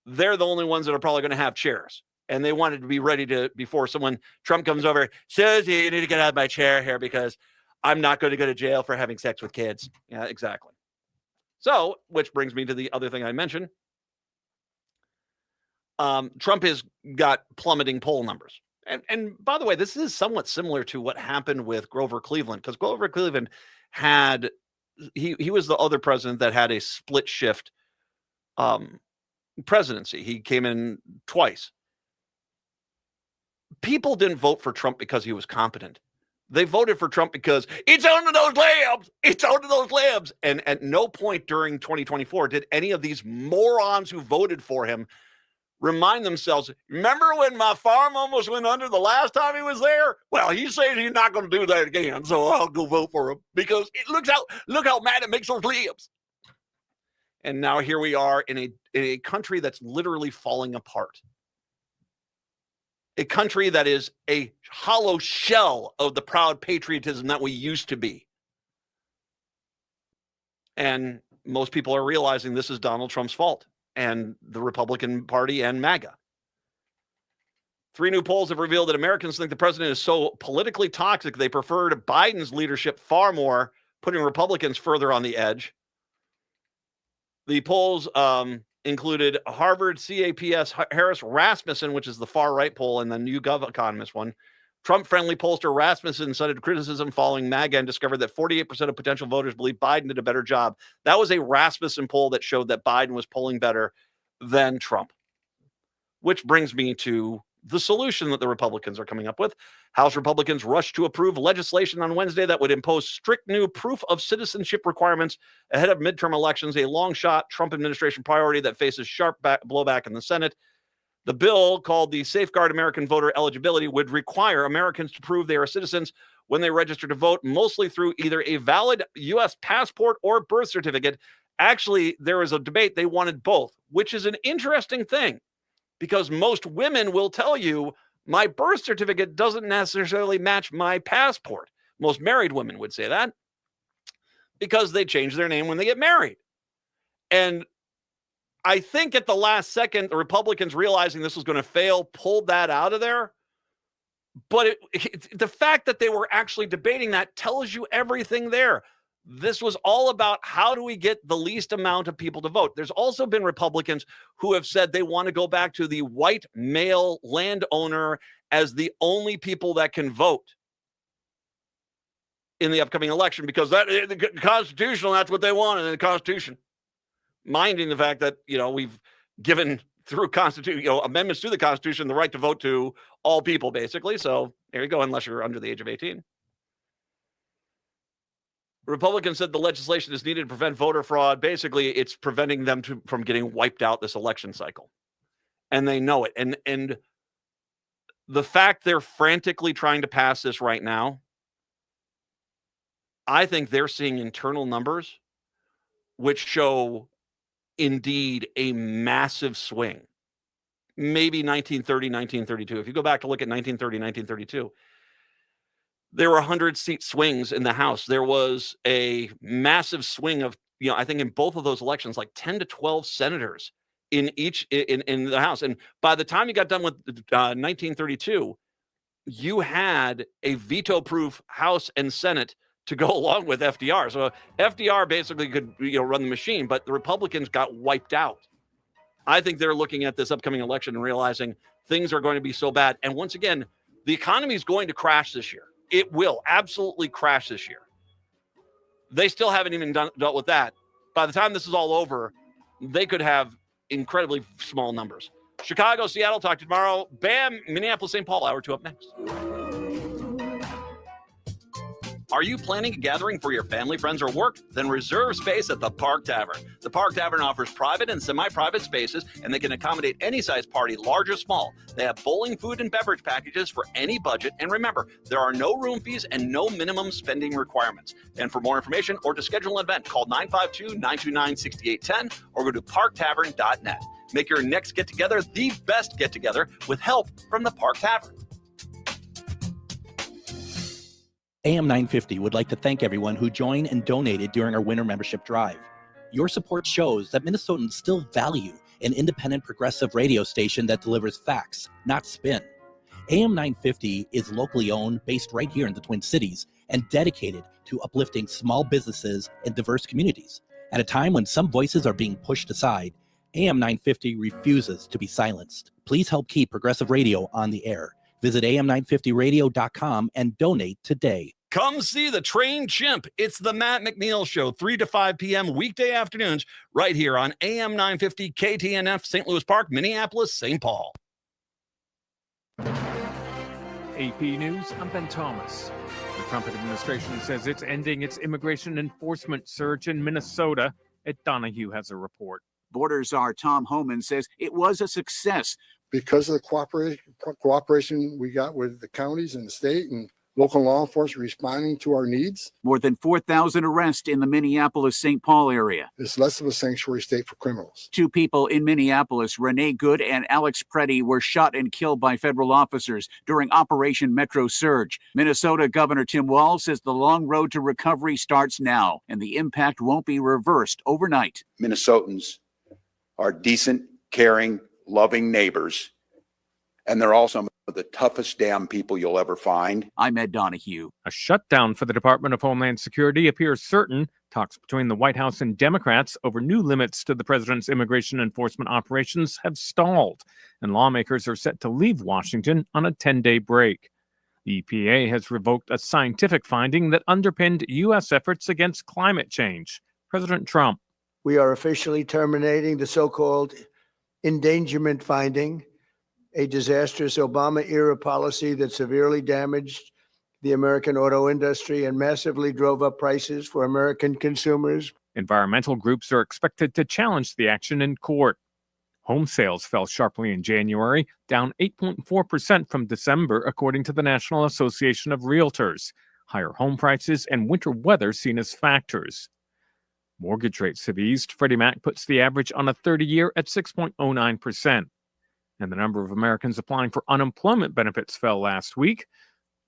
they're the only ones that are probably going to have chairs. And they wanted to be ready to, before Trump comes over, Susie, you need to get out of my chair here, because I'm not going to go to jail for having sex with kids. Yeah, exactly. So, which brings me to the other thing I mentioned. Trump has got plummeting poll numbers. And by the way, this is somewhat similar to what happened with Grover Cleveland, because Grover Cleveland had, he was the other president that had a split shift presidency. He came in twice. People didn't vote for Trump because he was competent. They voted for Trump because it's on to those lambs. It's on to those lambs. And at no point during 2024 did any of these morons who voted for him remind themselves, remember when my farm almost went under the last time he was there? Well, he's saying he's not going to do that again, so I'll go vote for him because look how mad it makes those lambs. And now here we are in a country that's literally falling apart. A country that is a hollow shell of the proud patriotism that we used to be. And most people are realizing this is Donald Trump's fault and the Republican Party and MAGA. 3 new polls have revealed that Americans think the president is so politically toxic they preferred Biden's leadership far more, putting Republicans further on the edge. The polls included Harvard CAPS Harris Rasmussen, which is the far-right poll, and the YouGov Economist one. Trump-friendly pollster Rasmussen cited criticism following MAGA and discovered that 48% of potential voters believe Biden did a better job. That was a Rasmussen poll that showed that Biden was polling better than Trump. Which brings me to the solution that the Republicans are coming up with. House Republicans rushed to approve legislation on Wednesday that would impose strict new proof of citizenship requirements ahead of midterm elections, a long-shot Trump administration priority that faces sharp blowback in the Senate. The bill, called the Safeguard American Voter Eligibility, would require Americans to prove they are citizens when they register to vote, mostly through either a valid U.S. passport or birth certificate. Actually, there was a debate. They wanted both, which is an interesting thing because most women will tell you, my birth certificate doesn't necessarily match my passport. Most married women would say that because they change their name when they get married. And I think at the last second, the Republicans, realizing this was going to fail, pulled that out of there. But the fact that they were actually debating that tells you everything there. This was all about how do we get the least amount of people to vote. There's also been Republicans who have said they want to go back to the white male landowner as the only people that can vote in the upcoming election because that the constitutional, that's what they want in the Constitution. Minding the fact that, we've given through Constitution, amendments to the Constitution, the right to vote to all people, basically. So there you go, unless you're under the age of 18. Republicans said the legislation is needed to prevent voter fraud. Basically, it's preventing them from getting wiped out this election cycle. And they know it. And the fact they're frantically trying to pass this right now, I think they're seeing internal numbers which show indeed a massive swing. Maybe 1930, 1932. If you go back to look at 1930, 1932, there were 100-seat swings in the House. There was a massive swing of, I think in both of those elections, like 10 to 12 senators in each in the House. And by the time you got done with 1932, you had a veto-proof House and Senate to go along with FDR. So FDR basically could run the machine, but the Republicans got wiped out. I think they're looking at this upcoming election and realizing things are going to be so bad. And once again, the economy is going to crash this year. It will absolutely crash this year. They still haven't even dealt with that. By the time this is all over, they could have incredibly small numbers. Chicago, Seattle, talk to you tomorrow. Bam, Minneapolis, St. Paul, hour 2 up next. Are you planning a gathering for your family, friends, or work? Then reserve space at the Park Tavern. The Park Tavern offers private and semi-private spaces, and they can accommodate any size party, large or small. They have bowling, food, and beverage packages for any budget. And remember, there are no room fees and no minimum spending requirements. And for more information or to schedule an event, call 952-929-6810 or go to parktavern.net. Make your next get-together the best get-together with help from the Park Tavern. AM 950 would like to thank everyone who joined and donated during our winter membership drive. Your support shows that Minnesotans still value an independent progressive radio station that delivers facts, not spin. AM 950 is locally owned, based right here in the Twin Cities, and dedicated to uplifting small businesses and diverse communities. At a time when some voices are being pushed aside, AM 950 refuses to be silenced. Please help keep progressive radio on the air. Visit am950radio.com and donate today. Come see the trained chimp. It's the Matt McNeil Show, 3 to 5 p.m. weekday afternoons, right here on AM 950 KTNF, St. Louis Park, Minneapolis, St. Paul. AP News, I'm Ben Thomas. The Trump administration says it's ending its immigration enforcement surge in Minnesota. Ed Donahue has a report. Border czar Tom Homan says it was a success. Because of the cooperation we got with the counties and the state and local law enforcement responding to our needs. More than 4,000 arrests in the Minneapolis-St. Paul area. It's less of a sanctuary state for criminals. 2 people in Minneapolis, Renee Good and Alex Preddy, were shot and killed by federal officers during Operation Metro Surge. Minnesota Governor Tim Walz says the long road to recovery starts now, and the impact won't be reversed overnight. Minnesotans are decent, caring, loving neighbors, and they're also the toughest damn people you'll ever find. I'm Ed Donahue. A shutdown for the Department of Homeland Security appears certain. Talks between the White House and Democrats over new limits to the president's immigration enforcement operations have stalled, and lawmakers are set to leave Washington on a 10-day break. The EPA has revoked a scientific finding that underpinned U.S. efforts against climate change. President Trump. We are officially terminating the so-called endangerment finding, a disastrous Obama-era policy that severely damaged the American auto industry and massively drove up prices for American consumers. Environmental groups are expected to challenge the action in court. Home sales fell sharply in January, down 8.4% from December, according to the National Association of Realtors. Higher home prices and winter weather seen as factors. Mortgage rates have eased. Freddie Mac puts the average on a 30-year at 6.09%. And the number of Americans applying for unemployment benefits fell last week.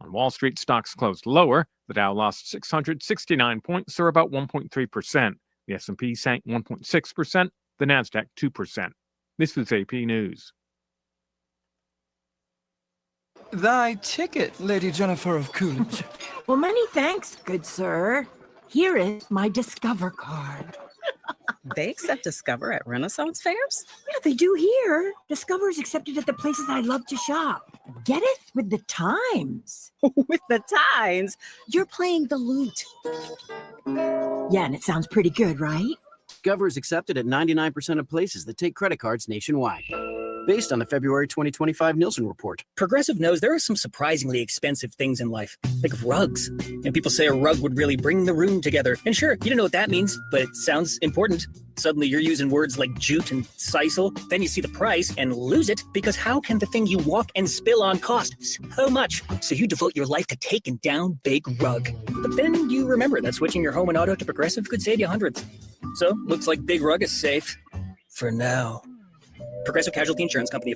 On Wall Street, stocks closed lower. The Dow lost 669 points, or about 1.3%. The S&P sank 1.6%. The Nasdaq 2%. This is AP News. Thy ticket, Lady Jennifer of Coolidge. Well, many thanks, good sir. Here is my Discover card. They accept Discover at Renaissance fairs? Yeah, they do here. Discover is accepted at the places I love to shop. Get it? With the times. With the times? You're playing the lute. Yeah, and it sounds pretty good, right? Discover is accepted at 99% of places that take credit cards nationwide. Based on the February 2025 Nielsen report. Progressive knows there are some surprisingly expensive things in life, like rugs. And people say a rug would really bring the room together. And sure, you don't know what that means, but it sounds important. Suddenly you're using words like jute and sisal. Then you see the price and lose it, because how can the thing you walk and spill on cost so much? So you devote your life to taking down Big Rug. But then you remember that switching your home and auto to Progressive could save you hundreds. So looks like Big Rug is safe. For now. Progressive Casualty Insurance Company.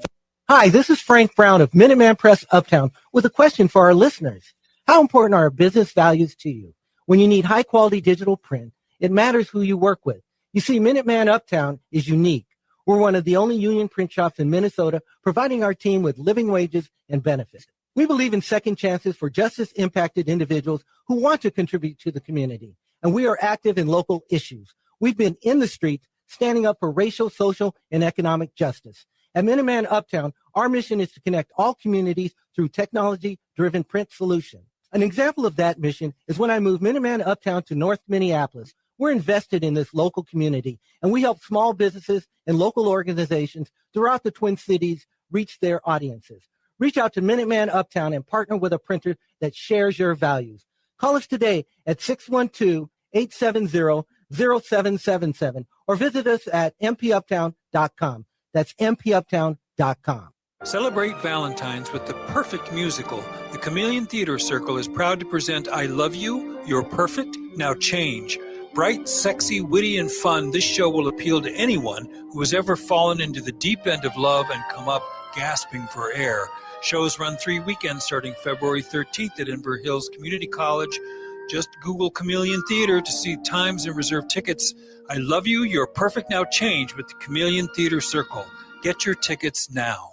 Hi, this is Frank Brown of Minuteman Press Uptown with a question for our listeners. How important are business values to you? When you need high-quality digital print, it matters who you work with. You see, Minuteman Uptown is unique. We're one of the only union print shops in Minnesota, providing our team with living wages and benefits. We believe in second chances for justice-impacted individuals who want to contribute to the community, and we are active in local issues. We've been in the streets standing up for racial, social, and economic justice. At Minuteman Uptown, our mission is to connect all communities through technology-driven print solutions. An example of that mission is when I moved Minuteman Uptown to North Minneapolis. We're invested in this local community, and we help small businesses and local organizations throughout the Twin Cities reach their audiences. Reach out to Minuteman Uptown and partner with a printer that shares your values. Call us today at 612-870-0777 or visit us at mpuptown.com. That's mpuptown.com. Celebrate Valentine's with the perfect musical. The Chameleon Theater Circle is proud to present I Love You, You're Perfect, Now Change. Bright, sexy, witty, and fun, this show will appeal to anyone who has ever fallen into the deep end of love and come up gasping for air. Shows run 3 weekends starting February 13th at Inver Hills Community College. Just Google Chameleon Theater to see times and reserve tickets. I Love You, You're Perfect, Now Change with the Chameleon Theater Circle. Get your tickets now.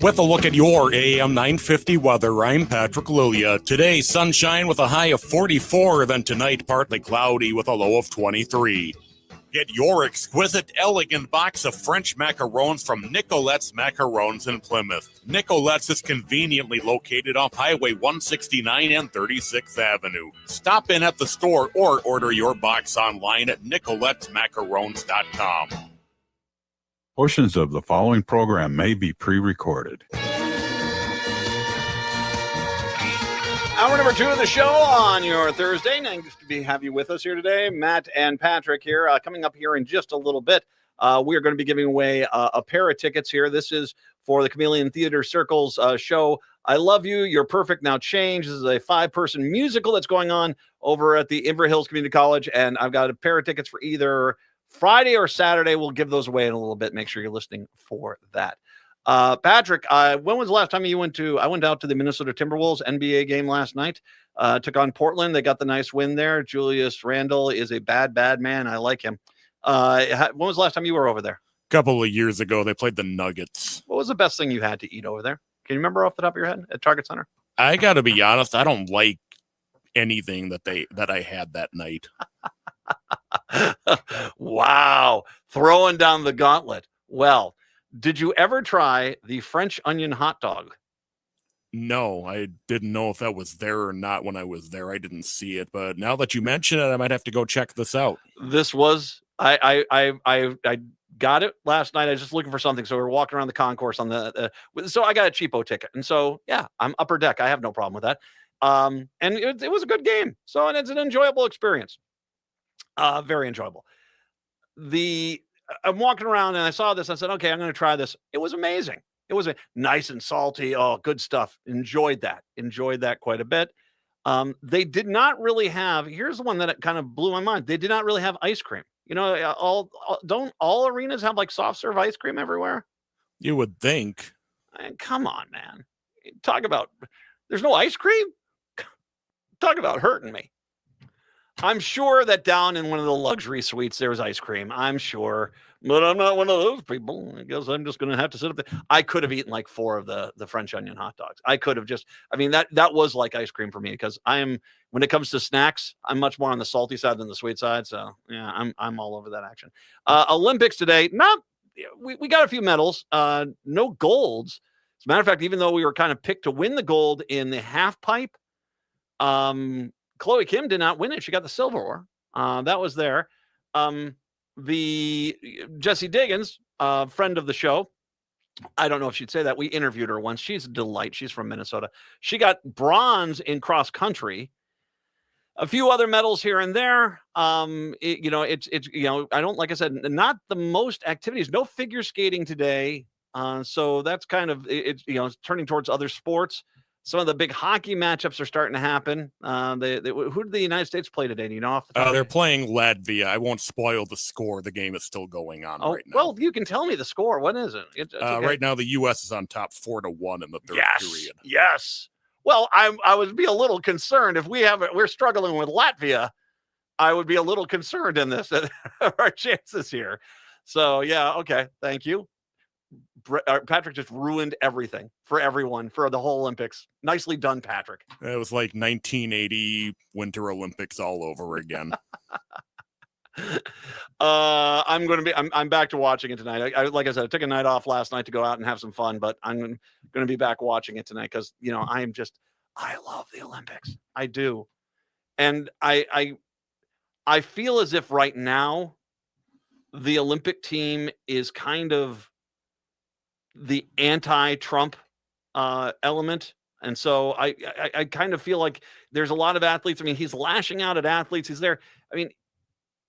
With a look at your AM 950 weather, I'm Patrick Lilia. Today, sunshine with a high of 44, then tonight, partly cloudy with a low of 23. Get your exquisite, elegant box of French macarons from Nicolette's Macarons in Plymouth. Nicolette's is conveniently located off Highway 169 and 36th Avenue. Stop in at the store or order your box online at nicolettesmacarons.com. Portions of the following program may be pre-recorded. Hour number 2 of the show on your Thursday. Nice to have you with us here today. Matt and Patrick here. Coming up here in just a little bit, we are going to be giving away a pair of tickets here. This is for the Chameleon Theater Circle's show, I Love You, You're Perfect, Now Change. This is a 5-person musical that's going on over at the Inver Hills Community College, and I've got a pair of tickets for either Friday or Saturday. We'll give those away in a little bit. Make sure you're listening for that. Patrick, when was the last time you went to? I went out to the Minnesota Timberwolves NBA game last night. Took on Portland. They got the nice win there. Julius Randle is a bad man. I like him. When was the last time you were over there? A couple of years ago, they played the Nuggets. What was the best thing you had to eat over there? Can you remember off the top of your head at Target Center? I got to be honest. I don't like anything that I had that night. Wow. Throwing down the gauntlet. Well, did you ever try the French onion hot dog? No, I didn't know if that was there or not when I was there. I didn't see it, but now that you mention it, I might have to go check this out. This was I got it last night. I was just looking for something, so we were walking around the concourse on so I got a cheapo ticket, and so yeah, I'm upper deck. I have no problem with that. And it was a good game, so and it's an enjoyable experience. Very enjoyable. I'm walking around and I saw this. I said, okay, I'm going to try this. It was amazing. It was nice and salty. Oh, good stuff. Enjoyed that quite a bit. They did not really have, here's the one that kind of blew my mind. They did not really have ice cream. You know, don't all arenas have like soft serve ice cream everywhere? You would think. Come on, man. Talk about, there's no ice cream? Talk about hurting me. I'm sure that down in one of the luxury suites, there's ice cream. I'm sure, but I'm not one of those people. I guess I'm just going to have to sit up there. I could have eaten like 4 of the French onion hot dogs. I could have that was like ice cream for me because when it comes to snacks, I'm much more on the salty side than the sweet side. So yeah, I'm all over that action. Olympics today, we got a few medals, no golds. As a matter of fact, even though we were kind of picked to win the gold in the half pipe, Chloe Kim did not win it. She got the silverware. That was there. The Jessie Diggins, friend of the show. I don't know if she'd say that. We interviewed her once. She's a delight. She's from Minnesota. She got bronze in cross country. A few other medals here and there. It's I don't, like I said, not the most activities. No figure skating today. So that's kind of it's turning towards other sports. Some of the big hockey matchups are starting to happen. Who did the United States play today? Do you know off the top? They're playing Latvia. I won't spoil the score. The game is still going on right now. Well, you can tell me the score. What is it? It's okay. Right now, the U.S. is on top 4-1 in the third period. Yes. Well, I would be a little concerned if we're struggling with Latvia. I would be a little concerned in this our chances here. So yeah, okay. Thank you. Patrick just ruined everything for everyone for the whole Olympics. Nicely done, Patrick. It was like 1980 Winter Olympics all over again. I'm back to watching it tonight. Like I said, I took a night off last night to go out and have some fun, but I'm going to be back watching it tonight because I love the Olympics. I do, and I feel as if right now the Olympic team is kind of the anti-Trump element. And so I kind of feel like there's a lot of athletes. I mean, he's lashing out at athletes. He's there. I mean,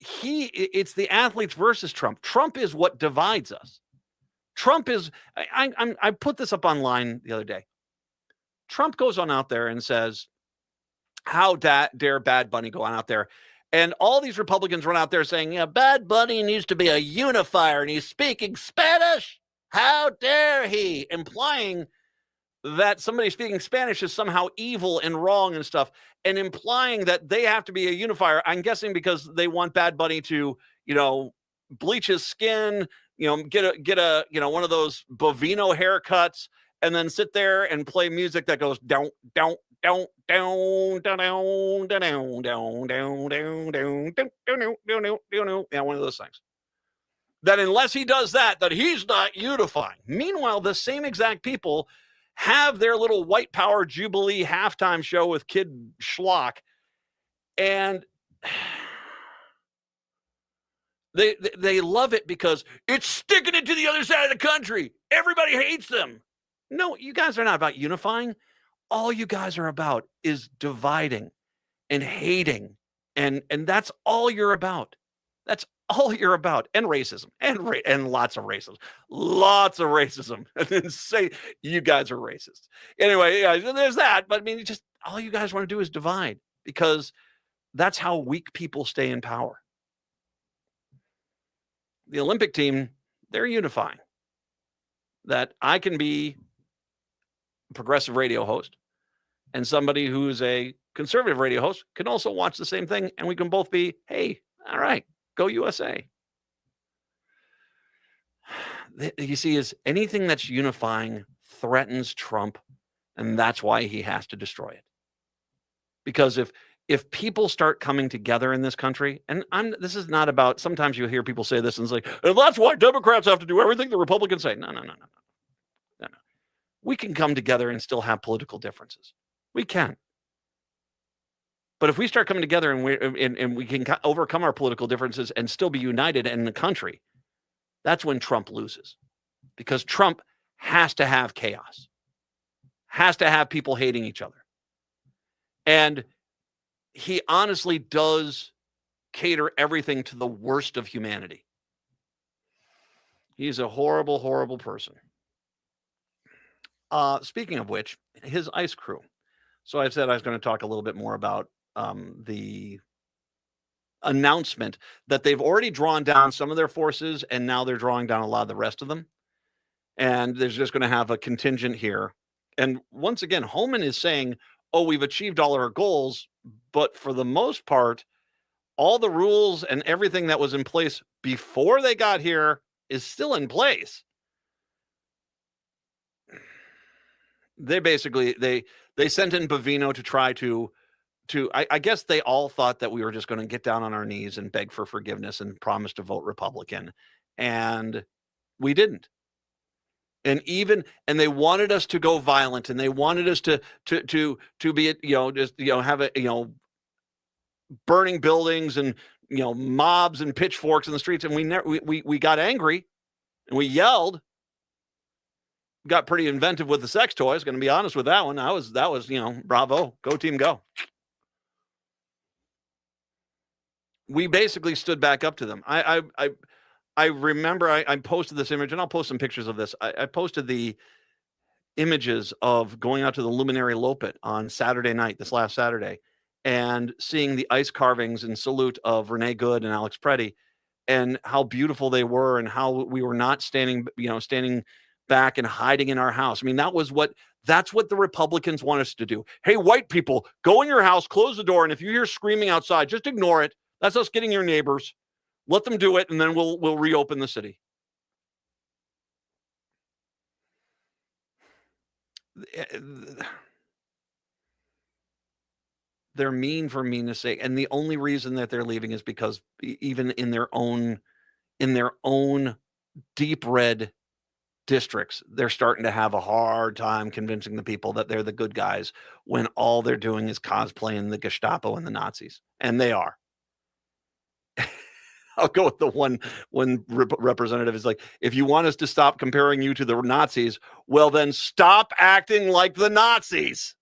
it's the athletes versus Trump. Trump is what divides us. Trump is, I put this up online the other day. Trump goes on out there and says, how dare Bad Bunny go on out there? And all these Republicans run out there saying, Bad Bunny needs to be a unifier and he's speaking Spanish. How dare he? Implying that somebody speaking Spanish is somehow evil and wrong and stuff, and implying that they have to be a unifier. I'm guessing because they want Bad Bunny to, bleach his skin, get a one of those Bovino haircuts and then sit there and play music that goes down, down, down, down, down, down, down, down, down, down, down, down, down, down, down. Yeah, one of those things. That unless he does that he's not unifying. Meanwhile, the same exact people have their little white power jubilee halftime show with Kid Schlock, and they love it because it's sticking it to the other side of the country. Everybody hates them. No, you guys are not about unifying. All you guys are about is dividing and hating, and that's all you're about. That's all you're about, and racism, and lots of racism, and then say you guys are racist. Anyway, yeah, there's that. But I mean, just all you guys want to do is divide, because that's how weak people stay in power. The Olympic team, they're unifying. That I can be a progressive radio host, and somebody who's a conservative radio host can also watch the same thing, and we can both be, hey, all right, go USA. You see, is anything that's unifying threatens Trump, and that's why he has to destroy it. Because if people start coming together in this country, and this is not about, sometimes you hear people say this and it's like, and that's why Democrats have to do everything the Republicans say. No. We can come together and still have political differences. We can. But if we start coming together and we can overcome our political differences and still be united in the country, that's when Trump loses. Because Trump has to have chaos, has to have people hating each other. And he honestly does cater everything to the worst of humanity. He's a horrible, horrible person. Speaking of which, his ICE crew. So I said I was going to talk a little bit more about the announcement that they've already drawn down some of their forces, and now they're drawing down a lot of the rest of them. And there's just going to have a contingent here. And once again, Holman is saying, oh, we've achieved all our goals, but for the most part, all the rules and everything that was in place before they got here is still in place. They basically, they sent in Bavino to try to I guess they all thought that we were just going to get down on our knees and beg for forgiveness and promise to vote Republican. And we didn't. And they wanted us to go violent, and they wanted us to be, have burning buildings and, mobs and pitchforks in the streets. And we got angry and we yelled, got pretty inventive with the sex toys. Going to be honest with that one. That was, bravo, go team, go. We basically stood back up to them. I remember I posted this image, and I'll post some pictures of this. I posted the images of going out to the Luminary Lopet on Saturday night, this last Saturday, and seeing the ice carvings in salute of Renee Good and Alex Preddy, and how beautiful they were, and how we were not standing back and hiding in our house. I mean, that's what the Republicans want us to do. Hey, white people, go in your house, close the door, and if you hear screaming outside, just ignore it. That's us getting your neighbors. Let them do it, and then we'll reopen the city. They're mean for meanness sake, and the only reason that they're leaving is because even in their own deep red districts, they're starting to have a hard time convincing the people that they're the good guys when all they're doing is cosplaying the Gestapo and the Nazis, and they are. I'll go with the one representative is like, if you want us to stop comparing you to the Nazis, well, then stop acting like the Nazis.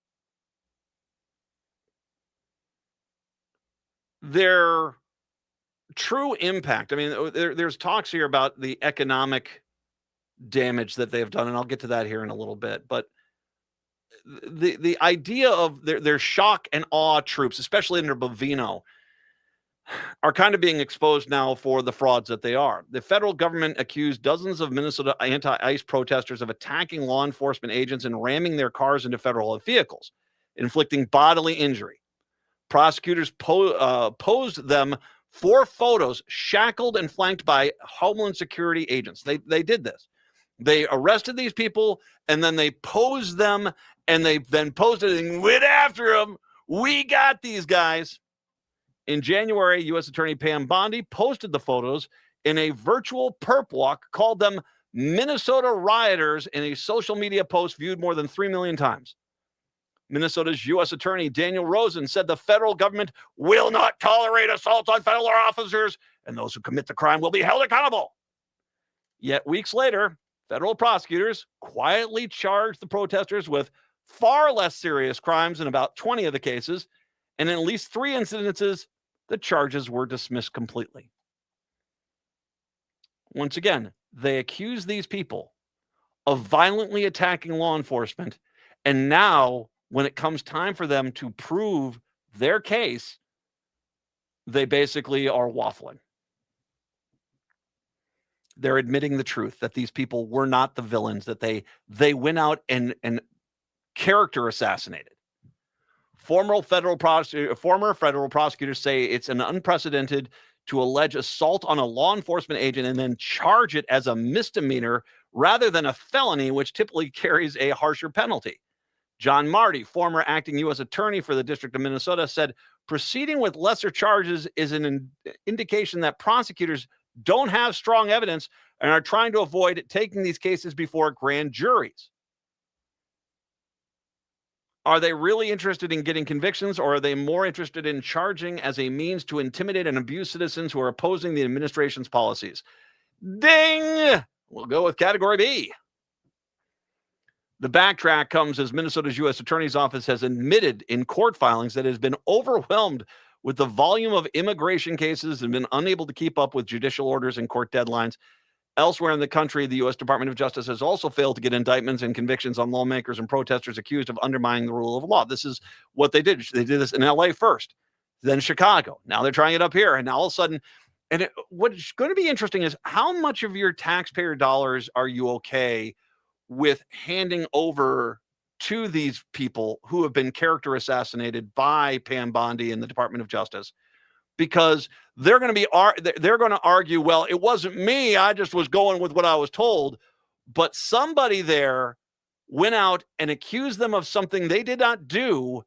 Their true impact. I mean, there's talks here about the economic damage that they've done, and I'll get to that here in a little bit. But the idea of their shock and awe troops, especially under Bavino, are kind of being exposed now for the frauds that they are. The federal government accused dozens of Minnesota anti-ICE protesters of attacking law enforcement agents and ramming their cars into federal vehicles, inflicting bodily injury. Prosecutors posed them 4 photos, shackled and flanked by Homeland Security agents. They did this. They arrested these people, and then they posed them, and they then posted and went after them. We got these guys. In January, U.S. Attorney Pam Bondi posted the photos in a virtual perp walk, called them Minnesota rioters in a social media post viewed more than 3 million times. Minnesota's U.S. Attorney Daniel Rosen said the federal government will not tolerate assaults on federal officers, and those who commit the crime will be held accountable. Yet weeks later, federal prosecutors quietly charged the protesters with far less serious crimes in about 20 of the cases, and in at least 3 incidences, the charges were dismissed completely. Once again, they accuse these people of violently attacking law enforcement, and now, when it comes time for them to prove their case, they basically are waffling. They're admitting the truth that these people were not the villains, that they went out and character assassinated. Former federal prosecutors say it's an unprecedented to allege assault on a law enforcement agent and then charge it as a misdemeanor rather than a felony, which typically carries a harsher penalty. John Marty, former acting U.S. attorney for the District of Minnesota, said proceeding with lesser charges is an indication that prosecutors don't have strong evidence and are trying to avoid taking these cases before grand juries. Are they really interested in getting convictions, or are they more interested in charging as a means to intimidate and abuse citizens who are opposing the administration's policies? Ding! We'll go with category B. The backtrack comes as Minnesota's U.S. Attorney's Office has admitted in court filings that it has been overwhelmed with the volume of immigration cases and been unable to keep up with judicial orders and court deadlines. Elsewhere in the country, the U.S. Department of Justice has also failed to get indictments and convictions on lawmakers and protesters accused of undermining the rule of law. This is what they did. They did this in L.A. first, then Chicago. Now they're trying it up here. And now all of a sudden, what's going to be interesting is how much of your taxpayer dollars are you okay with handing over to these people who have been character assassinated by Pam Bondi and the Department of Justice? Because they're going to argue, well, it wasn't me. I just was going with what I was told. But somebody there went out and accused them of something they did not do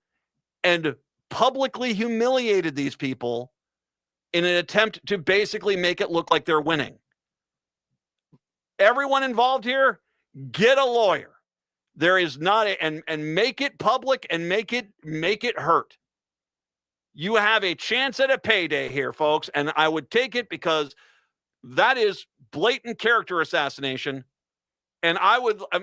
and publicly humiliated these people in an attempt to basically make it look like they're winning. Everyone involved here, get a lawyer. There is not and make it public and make it hurt. You have a chance at a payday here, folks, and I would take it because that is blatant character assassination. And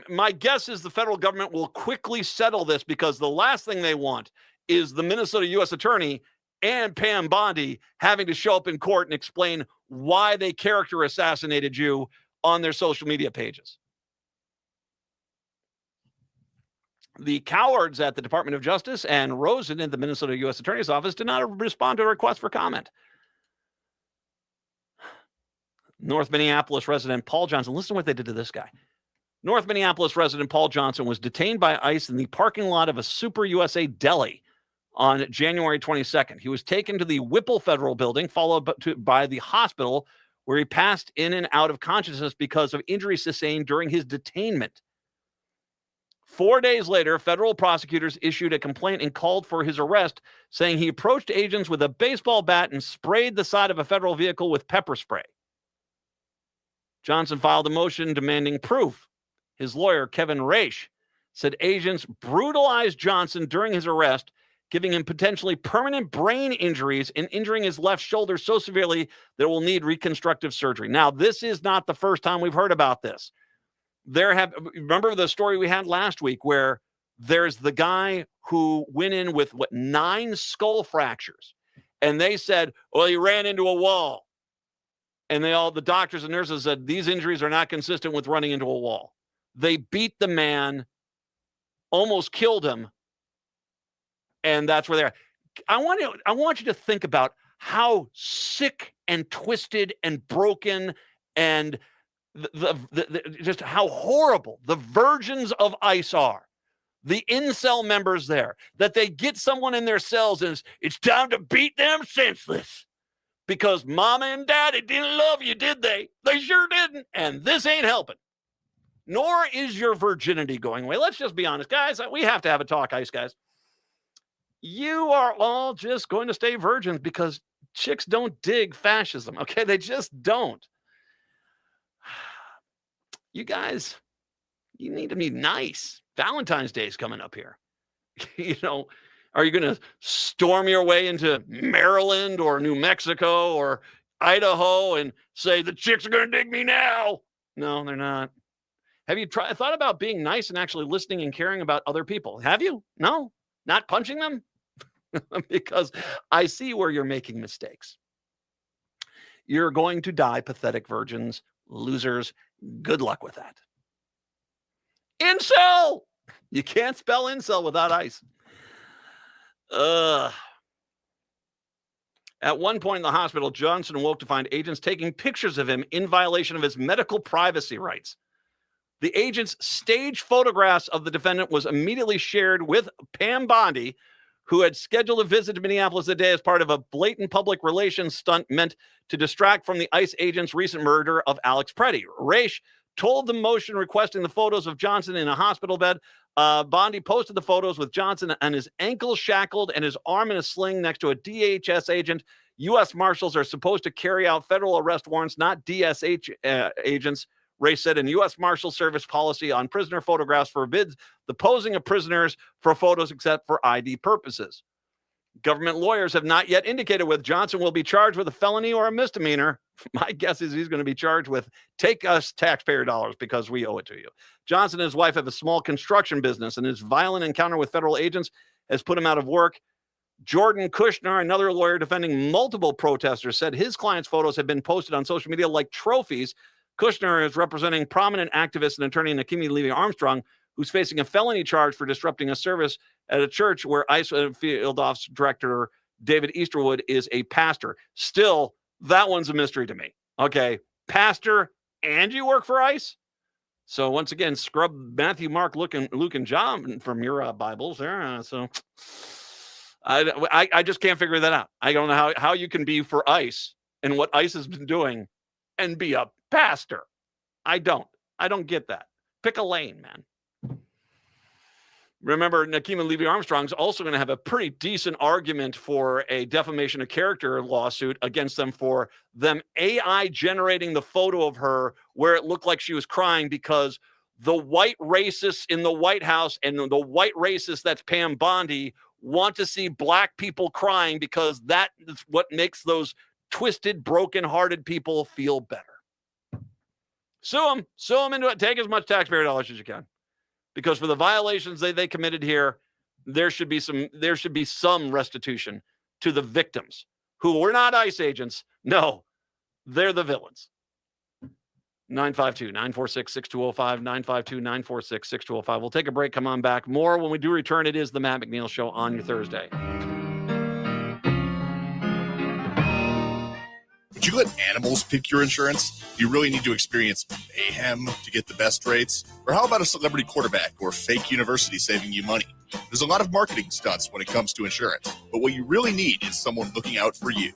my guess is the federal government will quickly settle this, because the last thing they want is the Minnesota U.S. Attorney and Pam Bondi having to show up in court and explain why they character assassinated you on their social media pages. The cowards at the Department of Justice and Rosen in the Minnesota U.S. Attorney's Office did not respond to a request for comment. North Minneapolis resident Paul Johnson, listen to what they did to this guy. North Minneapolis resident Paul Johnson was detained by ICE in the parking lot of a Super USA deli on January 22nd. He was taken to the Whipple Federal Building, followed by the hospital, where he passed in and out of consciousness because of injuries sustained during his detainment. 4 days later, federal prosecutors issued a complaint and called for his arrest, saying he approached agents with a baseball bat and sprayed the side of a federal vehicle with pepper spray. Johnson filed a motion demanding proof. His lawyer, Kevin Raish, said agents brutalized Johnson during his arrest, giving him potentially permanent brain injuries and injuring his left shoulder so severely that it will need reconstructive surgery. Now, this is not the first time we've heard about this. Remember the story we had last week where there's the guy who went in with 9 skull fractures, and they said, well, he ran into a wall. And the doctors and nurses said, these injuries are not consistent with running into a wall. They beat the man, almost killed him. And that's where they're at. I want you to think about how sick and twisted and broken and just how horrible the virgins of ICE are. The incel members there, that they get someone in their cells and it's time to beat them senseless because mama and daddy didn't love you, did they? They sure didn't. And this ain't helping. nor is your virginity going away. Let's just be honest, guys. We have to have a talk, ice guys. You are all just going to stay virgins because chicks don't dig fascism, okay? They just don't. You guys, you need to be nice. Valentine's Day is coming up here. Are you going to storm your way into Maryland or New Mexico or Idaho and say the chicks are going to dig me now? No, they're not. Have you thought about being nice and actually listening and caring about other people? Have you? No? Not punching them? Because I see where you're making mistakes. You're going to die, pathetic virgins, losers. Good luck with that. Incel! You can't spell incel without ice. At one point in the hospital, Johnson awoke to find agents taking pictures of him in violation of his medical privacy rights. The agent's staged photographs of the defendant was immediately shared with Pam Bondi, who had scheduled a visit to Minneapolis that day as part of a blatant public relations stunt meant to distract from the ICE agent's recent murder of Alex Preddy. Raish told the motion requesting the photos of Johnson in a hospital bed. Bondi posted the photos with Johnson and his ankles shackled and his arm in a sling next to a DHS agent. U.S. Marshals are supposed to carry out federal arrest warrants, not DSH agents. Ray said in U.S. Marshal Service policy on prisoner photographs forbids the posing of prisoners for photos except for ID purposes. Government lawyers have not yet indicated whether Johnson will be charged with a felony or a misdemeanor. My guess is he's going to be charged with take us taxpayer dollars because we owe it to you. Johnson and his wife have a small construction business, and his violent encounter with federal agents has put him out of work. Jordan Kushner, another lawyer defending multiple protesters, said his client's photos have been posted on social media like trophies. Kushner is representing prominent activist and attorney Nakimi Levy-Armstrong, who's facing a felony charge for disrupting a service at a church where ICE Field Office Director David Easterwood is a pastor. Still, that one's a mystery to me. Okay, pastor, and you work for ICE? So once again, scrub Matthew, Mark, Luke, and John from your Bibles there. So I just can't figure that out. I don't know how you can be for ICE and what ICE has been doing and be a pastor. I don't get that. Pick a lane, man. Remember, Nakima Levy-Armstrong's also going to have a pretty decent argument for a defamation of character lawsuit against them for them AI generating the photo of her where it looked like she was crying because the white racists in the White House and the white racist that's Pam Bondi want to see black people crying because that is what makes those twisted, broken-hearted people feel better. Sue them into it. Take as much taxpayer dollars as you can. Because for the violations they committed here, there should be some restitution to the victims who were not ICE agents. No, they're the villains. 952-946-6205, 952-946-6205. We'll take a break. Come on back. More when we do return. It is the Matt McNeil Show on your Thursday. Would you let animals pick your insurance? Do you really need to experience mayhem to get the best rates? Or how about a celebrity quarterback or fake university saving you money? There's a lot of marketing stunts when it comes to insurance, but what you really need is someone looking out for you.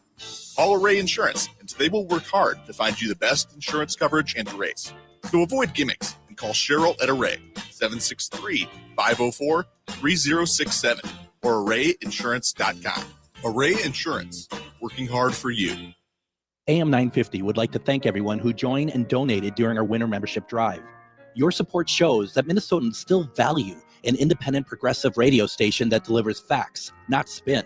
Call Array Insurance, and they will work hard to find you the best insurance coverage and rates. So avoid gimmicks and call Cheryl at Array, 763-504-3067, or arrayinsurance.com. Array Insurance, working hard for you. AM 950 would like to thank everyone who joined and donated during our winter membership drive. Your support shows that Minnesotans still value an independent progressive radio station that delivers facts, not spin.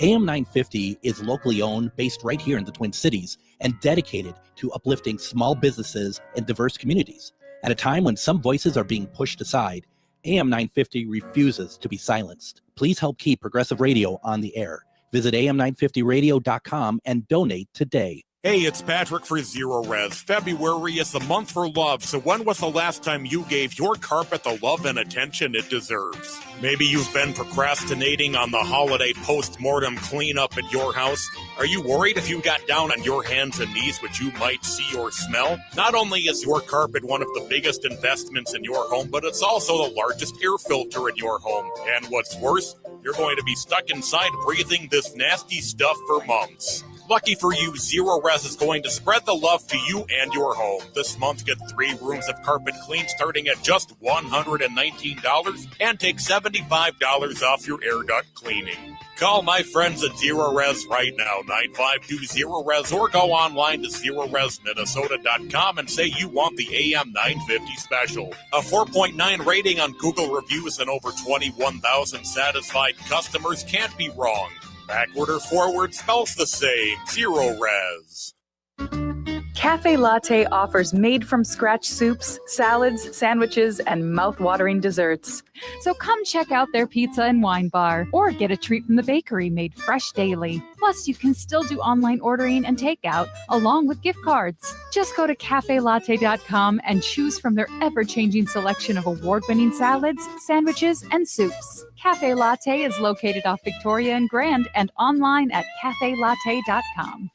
AM 950 is locally owned, based right here in the Twin Cities, and dedicated to uplifting small businesses and diverse communities. At a time when some voices are being pushed aside, AM 950 refuses to be silenced. Please help keep progressive radio on the air. Visit am950radio.com and donate today. Hey, it's Patrick for Zero Res. February is the month for love, so when was the last time you gave your carpet the love and attention it deserves? Maybe you've been procrastinating on the holiday post-mortem cleanup at your house. Are you worried if you got down on your hands and knees what you might see or smell? Not only is your carpet one of the biggest investments in your home, but it's also the largest air filter in your home. And what's worse, you're going to be stuck inside breathing this nasty stuff for months. Lucky for you, Zero Res is going to spread the love to you and your home. This month, get 3 rooms of carpet clean starting at just $119 and take $75 off your air duct cleaning. Call my friends at Zero Res right now, 952-ZERO-RES, or go online to ZeroResMinnesota.com and say you want the AM 950 special. A 4.9 rating on Google reviews and over 21,000 satisfied customers can't be wrong. Backward or forward smells the same. Zero Res. Cafe Latte offers made-from-scratch soups, salads, sandwiches, and mouth-watering desserts. So come check out their pizza and wine bar, or get a treat from the bakery made fresh daily. Plus, you can still do online ordering and takeout, along with gift cards. Just go to cafelatte.com and choose from their ever-changing selection of award-winning salads, sandwiches, and soups. Cafe Latte is located off Victoria and Grand and online at cafelatte.com.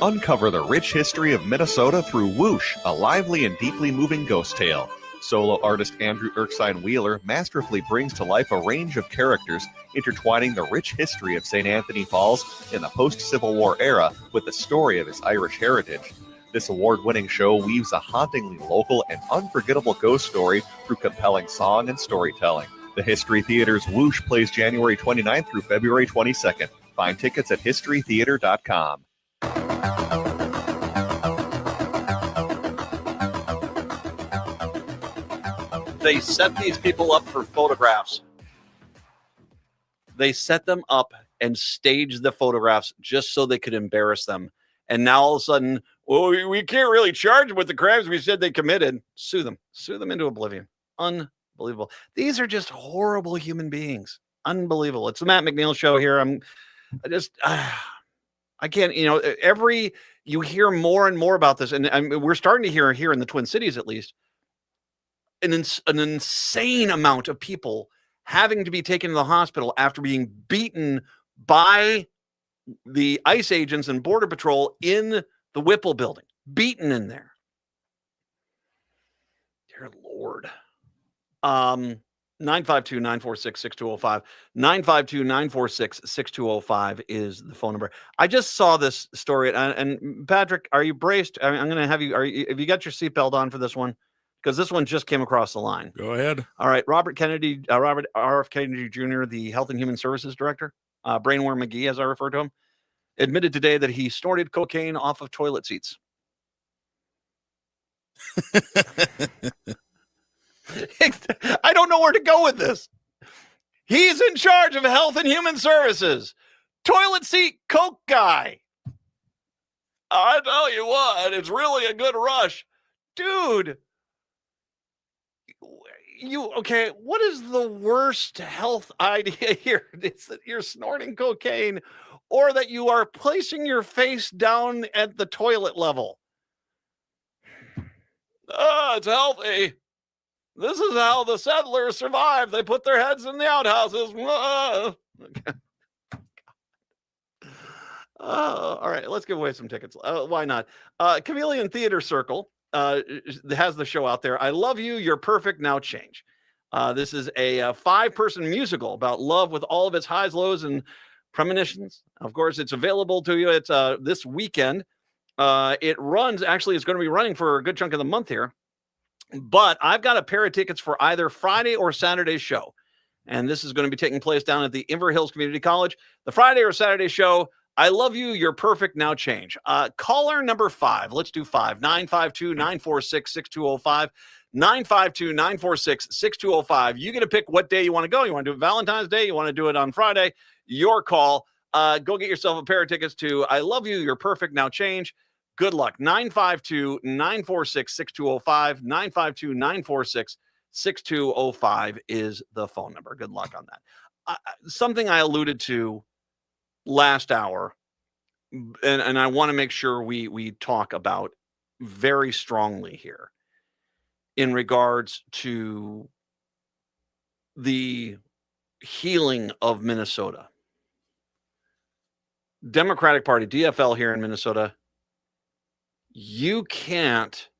Uncover the rich history of Minnesota through Whoosh, a lively and deeply moving ghost tale. Solo artist Andrew Erskine Wheeler masterfully brings to life a range of characters, intertwining the rich history of St. Anthony Falls in the post-Civil War era with the story of its Irish heritage. This award-winning show weaves a hauntingly local and unforgettable ghost story through compelling song and storytelling. The History Theater's Whoosh plays January 29th through February 22nd. Find tickets at historytheater.com. They set these people up for photographs. They set them up and staged the photographs just so they could embarrass them. And now all of a sudden, well, we can't really charge them with the crimes we said they committed. Sue them into oblivion. Unbelievable. These are just horrible human beings. Unbelievable. It's the Matt McNeil Show here. I can't, you hear more and more about this, and we're starting to hear here in the Twin Cities, at least, an insane amount of people having to be taken to the hospital after being beaten by the ICE agents and Border Patrol in the Whipple building, beaten in there. Dear Lord. 952-946-6205. 952-946-6205 is the phone number. I just saw this story, and Patrick, are you braced? I'm going to have you. Have you got your seatbelt on for this one? Because this one just came across the line. Go ahead. All right, Robert R.F. Kennedy Jr., the Health and Human Services Director, Brainworm McGee, as I refer to him, admitted today that he snorted cocaine off of toilet seats. I don't know where to go with this. He's in charge of Health and Human Services. Toilet seat coke guy. I tell you what, it's really a good rush. Dude. Okay, what is the worst health idea here? It's that you're snorting cocaine or that you are placing your face down at the toilet level. It's healthy. This is how the settlers survived. They put their heads in the outhouses. All right, let's give away some tickets. Why not? Chameleon Theater Circle has the show out there. I Love You, You're Perfect, Now Change. This is a 5-person musical about love with all of its highs, lows, and premonitions. Of course, it's available to you. It's this weekend. It runs, actually, it's going to be running for a good chunk of the month here. But I've got a pair of tickets for either Friday or Saturday's show. And this is going to be taking place down at the Inver Hills Community College. The Friday or Saturday show, I Love You, You're Perfect, Now Change. Caller number 5. Let's do 5. 952-946-6205. 952-946-6205. You get to pick what day you want to go. You want to do it Valentine's Day? You want to do it on Friday? Your call. Go get yourself a pair of tickets to I Love You, You're Perfect, Now Change. Good luck. 952-946-6205. 952-946-6205 is the phone number. Good luck on that. Something I alluded to last hour, and I want to make sure we talk about very strongly here in regards to the healing of Minnesota. Democratic Party, DFL here in Minnesota, you can't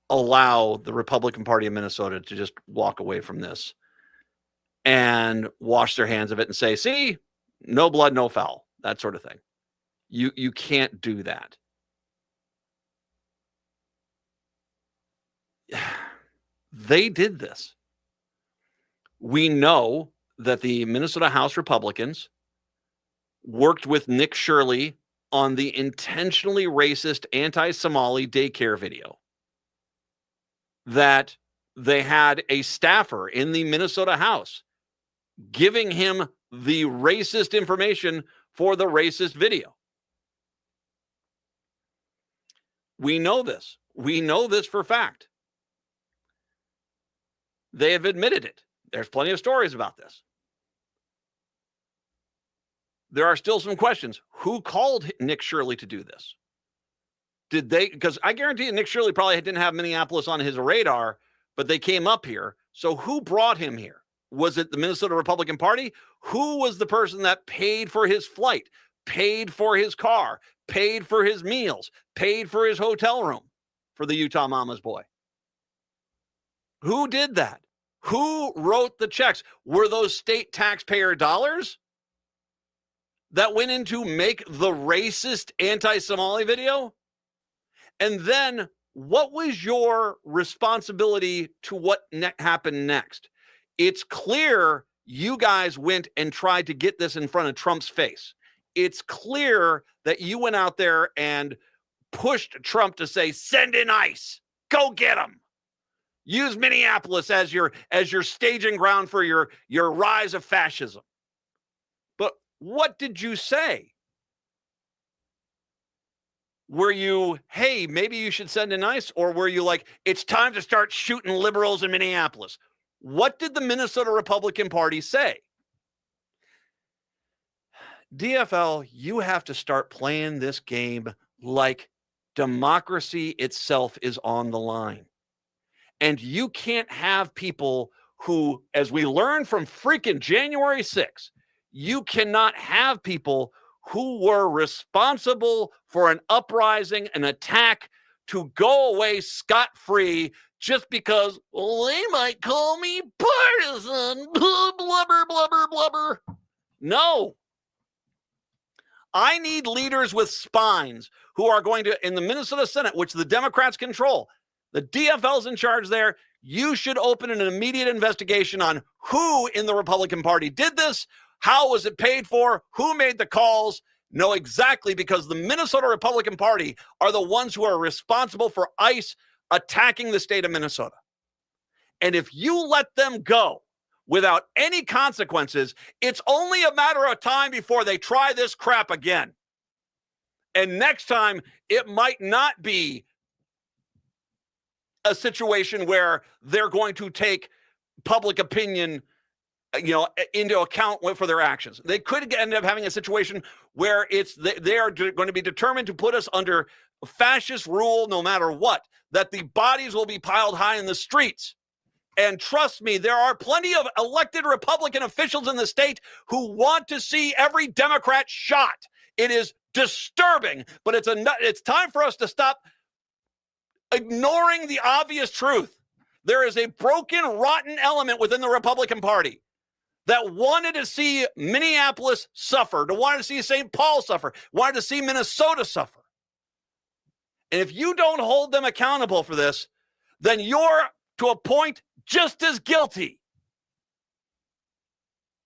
allow the Republican Party of Minnesota to just walk away from this and wash their hands of it and say, see, no blood, no foul, that sort of thing. You can't do that. They did this. We know that the Minnesota House Republicans worked with Nick Shirley on the intentionally racist anti-Somali daycare video. That they had a staffer in the Minnesota House giving him the racist information for the racist video. We know this. We know this for a fact. They have admitted it. There's plenty of stories about this. There are still some questions. Who called Nick Shirley to do this? Did they? Because I guarantee you Nick Shirley probably didn't have Minneapolis on his radar, but they came up here. So who brought him here? Was it the Minnesota Republican Party? Who was the person that paid for his flight, paid for his car, paid for his meals, paid for his hotel room for the Utah Mama's boy? Who did that? Who wrote the checks? Were those state taxpayer dollars that went in to make the racist anti-Somali video? And then what was your responsibility to what happened next? It's clear you guys went and tried to get this in front of Trump's face. It's clear that you went out there and pushed Trump to say, send in ICE, go get them. Use Minneapolis as your staging ground for your rise of fascism. But what did you say? Were you, hey, maybe you should send in ICE? Or were you like, it's time to start shooting liberals in Minneapolis? What did the Minnesota Republican Party say? DFL, you have to start playing this game like democracy itself is on the line. And you can't have people who, as we learned from freaking January 6th, you cannot have people who were responsible for an uprising, an attack, to go away scot-free just because, well, they might call me partisan. Blubber, blubber, blubber. No. I need leaders with spines who are going to, in the Minnesota Senate, which the Democrats control, the DFL's in charge there. You should open an immediate investigation on who in the Republican Party did this, how was it paid for, who made the calls. Know exactly, because the Minnesota Republican Party are the ones who are responsible for ICE attacking the state of Minnesota. And if you let them go without any consequences, it's only a matter of time before they try this crap again. And next time, it might not be a situation where they're going to take public opinion, into account for their actions. They could end up having a situation where they are going to be determined to put us under fascist rule no matter what, that the bodies will be piled high in the streets. And trust me, there are plenty of elected Republican officials in the state who want to see every Democrat shot. It is disturbing, but it's time for us to stop ignoring the obvious truth. There is a broken, rotten element within the Republican Party that wanted to see Minneapolis suffer, to wanted to see St. Paul suffer, wanted to see Minnesota suffer. And if you don't hold them accountable for this, then you're, to a point, just as guilty.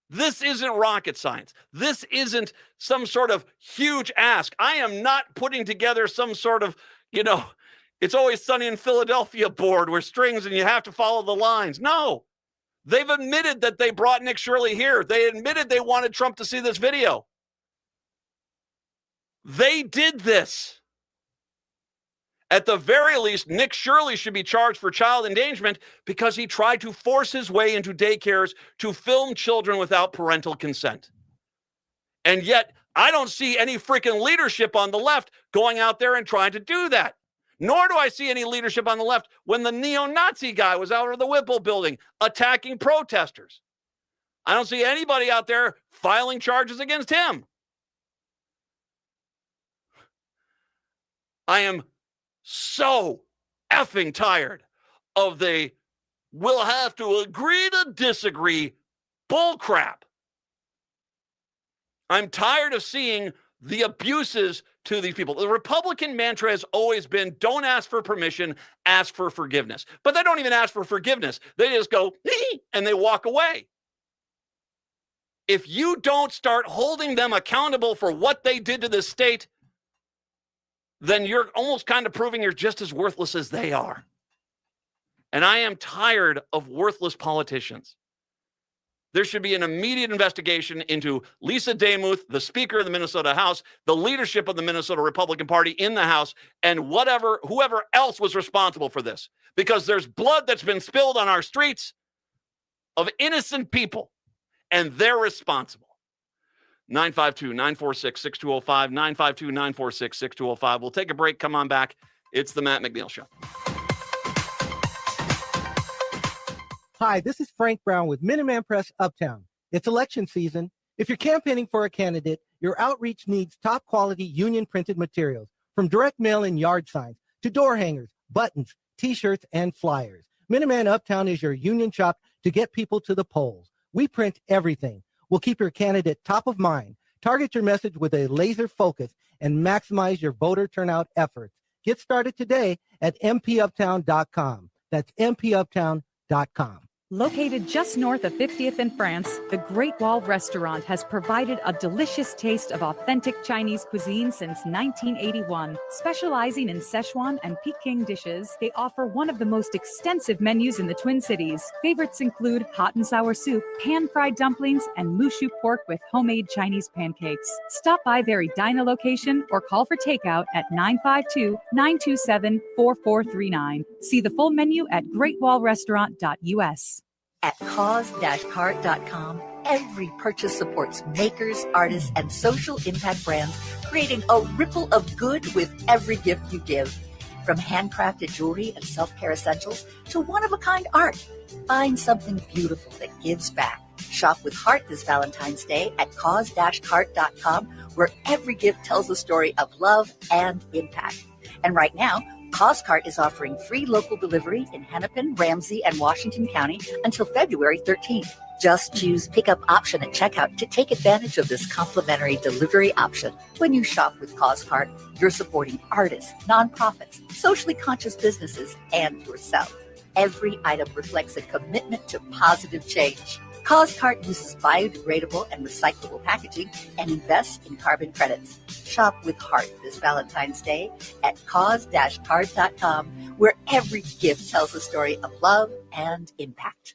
This isn't rocket science. This isn't some sort of huge ask. I am not putting together some sort of, It's Always Sunny in Philadelphia board where strings and you have to follow the lines. No. They've admitted that they brought Nick Shirley here. They admitted they wanted Trump to see this video. They did this. At the very least, Nick Shirley should be charged for child endangerment because he tried to force his way into daycares to film children without parental consent. And yet, I don't see any freaking leadership on the left going out there and trying to do that. Nor do I see any leadership on the left when the neo-Nazi guy was out of the Whipple building attacking protesters. I don't see anybody out there filing charges against him. I am so effing tired of we'll have to agree to disagree Bull crap. I'm tired of seeing the abuses to these people. The Republican mantra has always been, don't ask for permission, ask for forgiveness. But they don't even ask for forgiveness. They just go, and they walk away. If you don't start holding them accountable for what they did to the state, then you're almost kind of proving you're just as worthless as they are. And I am tired of worthless politicians. There should be an immediate investigation into Lisa Demuth, the Speaker of the Minnesota House, the leadership of the Minnesota Republican Party in the House, and whoever else was responsible for this. Because there's blood that's been spilled on our streets of innocent people, and they're responsible. 952-946-6205, 952-946-6205. We'll take a break. Come on back. It's the Matt McNeil Show. Hi, this is Frank Brown with Minuteman Press Uptown. It's election season. If you're campaigning for a candidate, your outreach needs top quality union printed materials, from direct mail and yard signs to door hangers, buttons, t-shirts, and flyers. Minuteman Uptown is your union shop to get people to the polls. We print everything. We'll keep your candidate top of mind, target your message with a laser focus, and maximize your voter turnout efforts. Get started today at mpuptown.com. That's mpuptown.com. Located just north of 50th in France, the Great Wall Restaurant has provided a delicious taste of authentic Chinese cuisine since 1981. Specializing in Szechuan and Peking dishes, they offer one of the most extensive menus in the Twin Cities. Favorites include hot and sour soup, pan-fried dumplings, and mushu pork with homemade Chinese pancakes. Stop by their Edina location or call for takeout at 952-927-4439. See the full menu at greatwallrestaurant.us. At cause-cart.com, every purchase supports makers, artists, and social impact brands, creating a ripple of good with every gift you give. From handcrafted jewelry and self-care essentials to one-of-a-kind art, find something beautiful that gives back. Shop with heart this Valentine's Day at cause-cart.com, where every gift tells a story of love and impact. And right now, CauseCart is offering free local delivery in Hennepin, Ramsey, and Washington County until February 13th. Just choose Pickup Option at checkout to take advantage of this complimentary delivery option. When you shop with CauseCart, you're supporting artists, nonprofits, socially conscious businesses, and yourself. Every item reflects a commitment to positive change. CauseCart uses biodegradable and recyclable packaging and invests in carbon credits. Shop with heart this Valentine's Day at cause-cart.com, where every gift tells a story of love and impact.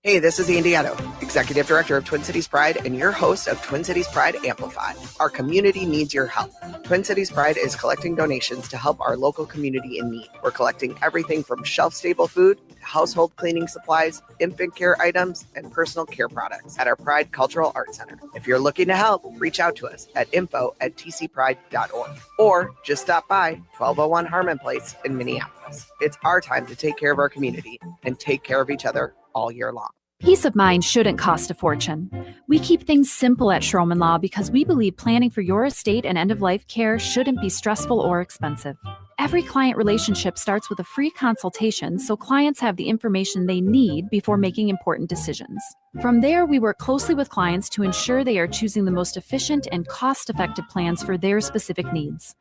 Hey, this is Andy Otto, Executive Director of Twin Cities Pride and your host of Twin Cities Pride Amplified. Our community needs your help. Twin Cities Pride is collecting donations to help our local community in need. We're collecting everything from shelf-stable food to household cleaning supplies, infant care items, and personal care products at our Pride Cultural Arts Center. If you're looking to help, reach out to us at info@tcpride.org or just stop by 1201 Harmon Place in Minneapolis. It's our time to take care of our community and take care of each other all year long. Peace of mind shouldn't cost a fortune. We keep things simple at Schroman Law because we believe planning for your estate and end-of-life care shouldn't be stressful or expensive. Every client relationship starts with a free consultation so clients have the information they need before making important decisions. From there, we work closely with clients to ensure they are choosing the most efficient and cost-effective plans for their specific needs.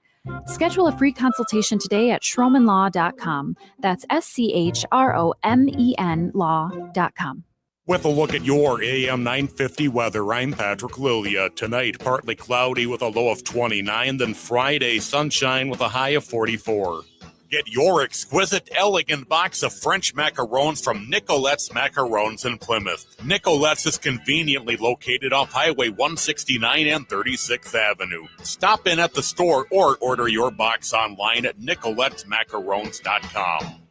Schedule a free consultation today at schromenlaw.com. That's SCHROMEN law.com. With a look at your AM 950 weather, I'm Patrick Lilia. Tonight, partly cloudy with a low of 29, then Friday, sunshine with a high of 44. Get your exquisite, elegant box of French macarons from Nicolette's Macarons in Plymouth. Nicolette's is conveniently located off Highway 169 and 36th Avenue. Stop in at the store or order your box online at nicolettesmacarons.com.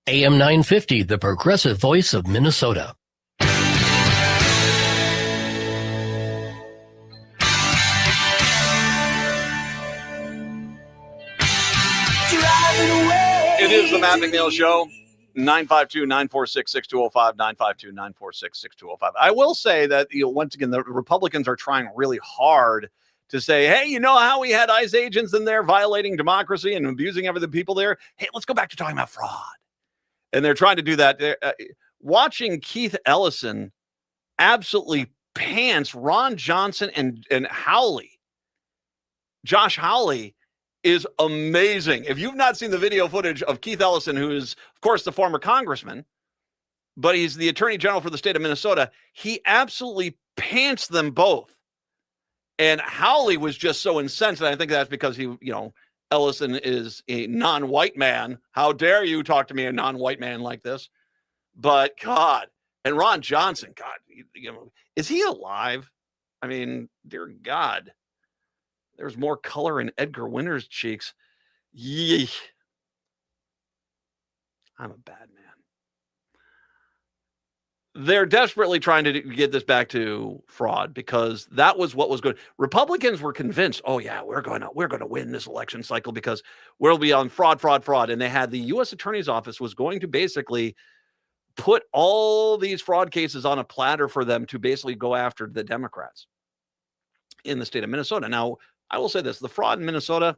AM 950, the progressive voice of Minnesota. It is the Matt McNeil Show. 952-946-6205, 952-946-6205. I will say that, once again, the Republicans are trying really hard to say, hey, you know how we had ICE agents in there violating democracy and abusing other people there? Hey, let's go back to talking about fraud. And they're trying to do that. Watching Keith Ellison absolutely pants Ron Johnson and Howley. Josh Howley is amazing. If you've not seen the video footage of Keith Ellison, who is, of course, the former congressman, but he's the attorney general for the state of Minnesota, he absolutely pants them both. And Howley was just so incensed, and I think that's because Ellison is a non-white man. How dare you talk to me, a non-white man, like this? But God, and Ron Johnson, God, is he alive? I mean, dear God, there's more color in Edgar Winter's cheeks. Yee. I'm a bad man. They're desperately trying to get this back to fraud because that was what was good. Republicans were convinced, oh yeah, we're going to win this election cycle because we'll be on fraud. And they had the U.S. Attorney's Office was going to basically put all these fraud cases on a platter for them to basically go after the Democrats in the state of Minnesota. Now, I will say this, the fraud in Minnesota,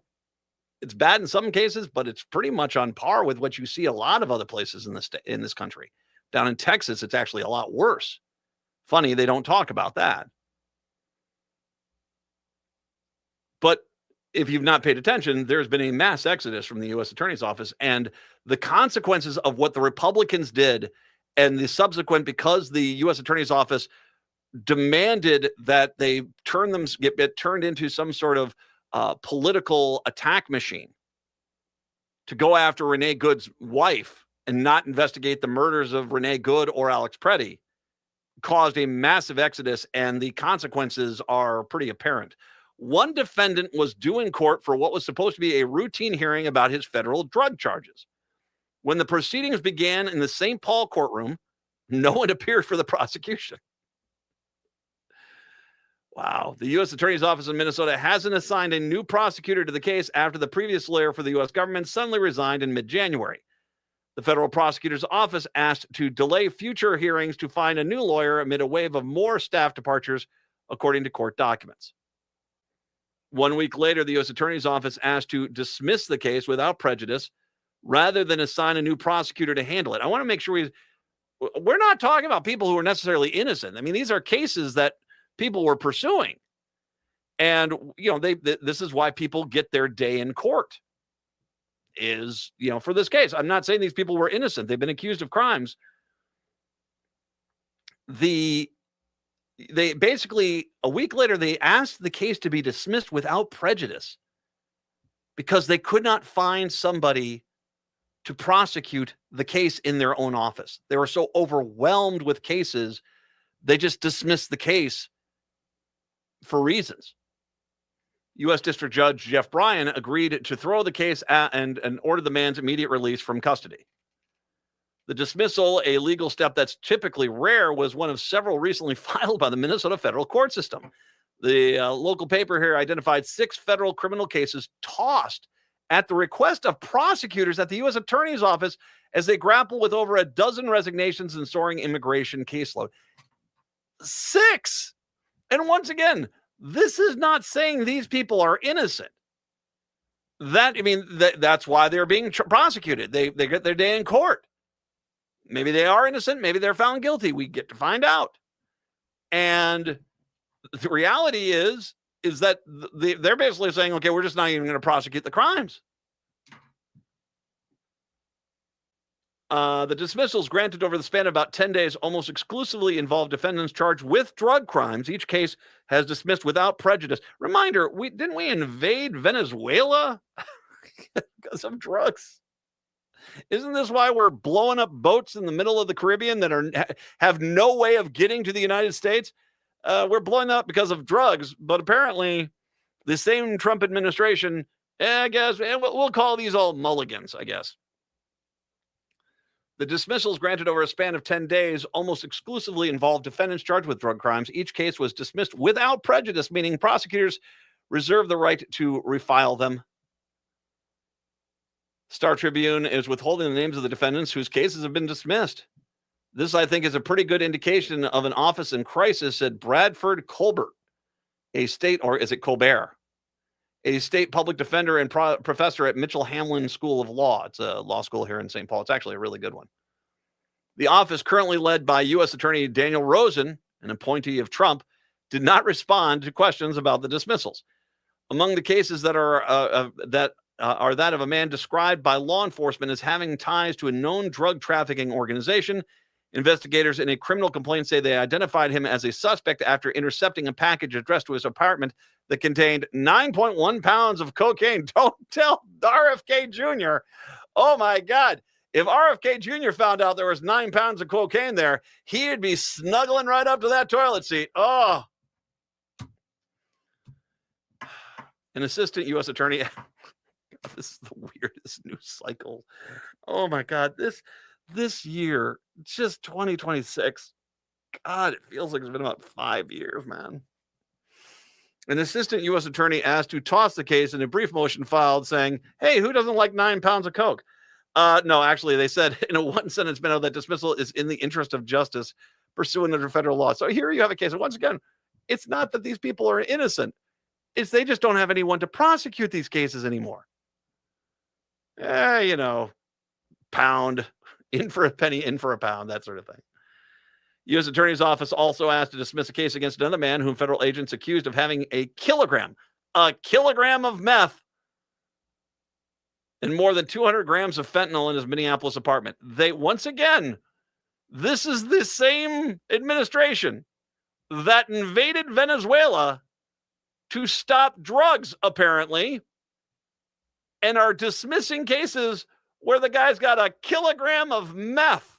it's bad in some cases, but it's pretty much on par with what you see a lot of other places in this country. Down in Texas, it's actually a lot worse. Funny, they don't talk about that. But if you've not paid attention, there's been a mass exodus from the U.S. Attorney's Office, and the consequences of what the Republicans did and the subsequent, because the U.S. Attorney's Office demanded that they get turned into some sort of political attack machine to go after Renee Good's wife and not investigate the murders of Renee Good or Alex Preddy, caused a massive exodus, and the consequences are pretty apparent. One defendant was due in court for what was supposed to be a routine hearing about his federal drug charges. When the proceedings began in the St. Paul courtroom, no one appeared for the prosecution. Wow. The U.S. Attorney's Office in Minnesota hasn't assigned a new prosecutor to the case after the previous lawyer for the U.S. government suddenly resigned in mid-January. The federal prosecutor's office asked to delay future hearings to find a new lawyer amid a wave of more staff departures, according to court documents. 1 week later, the U.S. Attorney's Office asked to dismiss the case without prejudice rather than assign a new prosecutor to handle it. I want to make sure we're not talking about people who are necessarily innocent. I mean, these are cases that people were pursuing. And, this is why people get their day in court. Is, for this case, I'm not saying these people were innocent. They've been accused of crimes. They basically, a week later, they asked the case to be dismissed without prejudice because they could not find somebody to prosecute the case in their own office. They were so overwhelmed with cases, they just dismissed the case for reasons. U.S. District Judge Jeff Bryan agreed to throw the case and ordered the man's immediate release from custody. The dismissal, a legal step that's typically rare, was one of several recently filed by the Minnesota federal court system. The local paper here identified 6 federal criminal cases tossed at the request of prosecutors at the U.S. Attorney's Office as they grapple with over a dozen resignations and soaring immigration caseload. 6! And once again, this is not saying these people are innocent. That's why they're being prosecuted. They get their day in court. Maybe they are innocent. Maybe they're found guilty. We get to find out. And the reality is that they're basically saying, okay, we're just not even going to prosecute the crimes. The dismissals granted over the span of about 10 days almost exclusively involve defendants charged with drug crimes. Each case has dismissed without prejudice. Reminder, didn't we invade Venezuela because of drugs? Isn't this why we're blowing up boats in the middle of the Caribbean that have no way of getting to the United States? We're blowing up because of drugs, but apparently the same Trump administration, I guess, we'll call these all mulligans, I guess. The dismissals granted over a span of 10 days almost exclusively involved defendants charged with drug crimes. Each case was dismissed without prejudice, meaning prosecutors reserve the right to refile them. Star Tribune is withholding the names of the defendants whose cases have been dismissed. This, I think, is a pretty good indication of an office in crisis, said Bradford Colbert, a state, or is it Colbert? A state public defender and professor at Mitchell Hamlin School of Law. It's a law school here in St. Paul. It's actually a really good one. The office, currently led by U.S. Attorney Daniel Rosen, an appointee of Trump, did not respond to questions about the dismissals. Among the cases that are that of a man described by law enforcement as having ties to a known drug trafficking organization. Investigators in a criminal complaint say they identified him as a suspect after intercepting a package addressed to his apartment that contained 9.1 pounds of cocaine. Don't tell RFK Jr. Oh, my God. If RFK Jr. found out there was 9 pounds of cocaine there, he'd be snuggling right up to that toilet seat. Oh. An assistant U.S. attorney. This is the weirdest news cycle. Oh, my God. This year, just 2026. God, it feels like it's been about 5 years, man. An assistant U.S. attorney asked to toss the case in a brief motion filed saying, hey, who doesn't like 9 pounds of coke? No, actually, they said in a one-sentence memo that dismissal is in the interest of justice pursuant under federal law. So here you have a case. And once again, it's not that these people are innocent. It's they just don't have anyone to prosecute these cases anymore. Pound, in for a penny, in for a pound, that sort of thing. U.S. Attorney's Office also asked to dismiss a case against another man whom federal agents accused of having a kilogram of meth and more than 200 grams of fentanyl in his Minneapolis apartment. Once again, this is the same administration that invaded Venezuela to stop drugs, apparently, and are dismissing cases where the guy's got a kilogram of meth.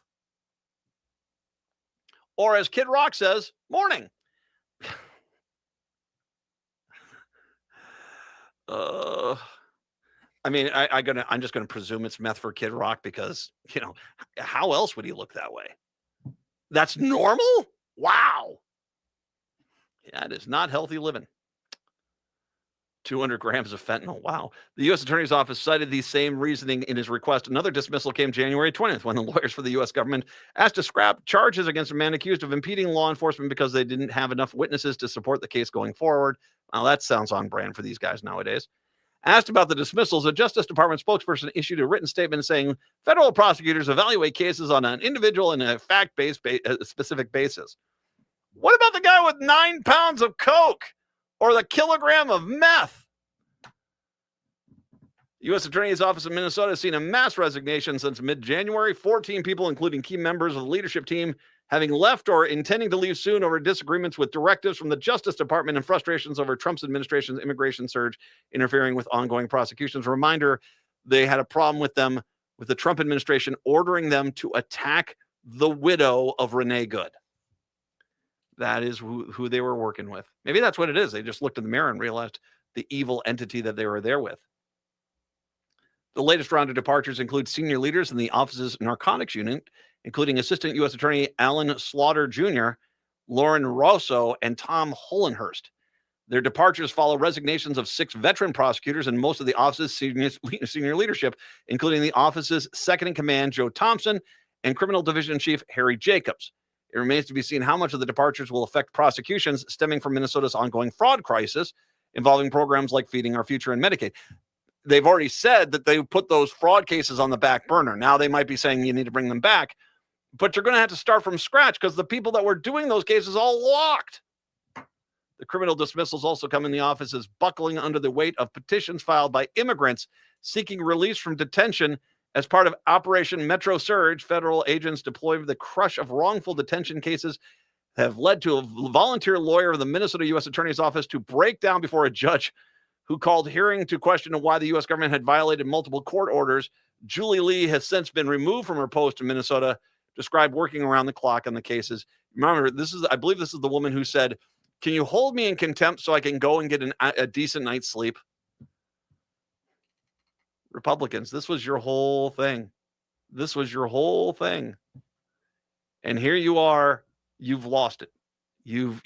Or as Kid Rock says, morning. I'm just going to presume it's meth for Kid Rock because, how else would he look that way? That's normal? Wow. That is not healthy living. 200 grams of fentanyl. Wow. The U.S. Attorney's Office cited the same reasoning in his request. Another dismissal came January 20th when the lawyers for the U.S. government asked to scrap charges against a man accused of impeding law enforcement because they didn't have enough witnesses to support the case going forward. Well, that sounds on brand for these guys nowadays. Asked about the dismissals, a Justice Department spokesperson issued a written statement saying federal prosecutors evaluate cases on an individual and a fact-based specific basis. What about the guy with 9 pounds of coke or the kilogram of meth? U.S. Attorney's Office in Minnesota has seen a mass resignation since mid-January. 14 people, including key members of the leadership team, having left or intending to leave soon over disagreements with directives from the Justice Department and frustrations over Trump's administration's immigration surge interfering with ongoing prosecutions. Reminder, they had a problem with the Trump administration ordering them to attack the widow of Renee Good. That is who they were working with. Maybe that's what it is. They just looked in the mirror and realized the evil entity that they were there with. The latest round of departures include senior leaders in the office's narcotics unit, including Assistant U.S. Attorney Alan Slaughter Jr., Lauren Rosso, and Tom Hollenhurst. Their departures follow resignations of 6 veteran prosecutors and most of the office's senior leadership, including the office's second-in-command, Joe Thompson, and Criminal Division Chief Harry Jacobs. It remains to be seen how much of the departures will affect prosecutions stemming from Minnesota's ongoing fraud crisis involving programs like Feeding Our Future and Medicaid. They've already said that they put those fraud cases on the back burner. Now they might be saying you need to bring them back, but you're going to have to start from scratch because the people that were doing those cases all locked. The criminal dismissals also come in the offices buckling under the weight of petitions filed by immigrants seeking release from detention as part of Operation Metro Surge. Federal agents deployed the crush of wrongful detention cases have led to a volunteer lawyer of the Minnesota U.S. Attorney's Office to break down before a judge who called hearing to question why the U.S. government had violated multiple court orders. Julie Lee has since been removed from her post in Minnesota, described working around the clock on the cases. Remember, I believe this is the woman who said, can you hold me in contempt so I can go and get a decent night's sleep? Republicans, this was your whole thing. This was your whole thing. And here you are, you've lost it. You've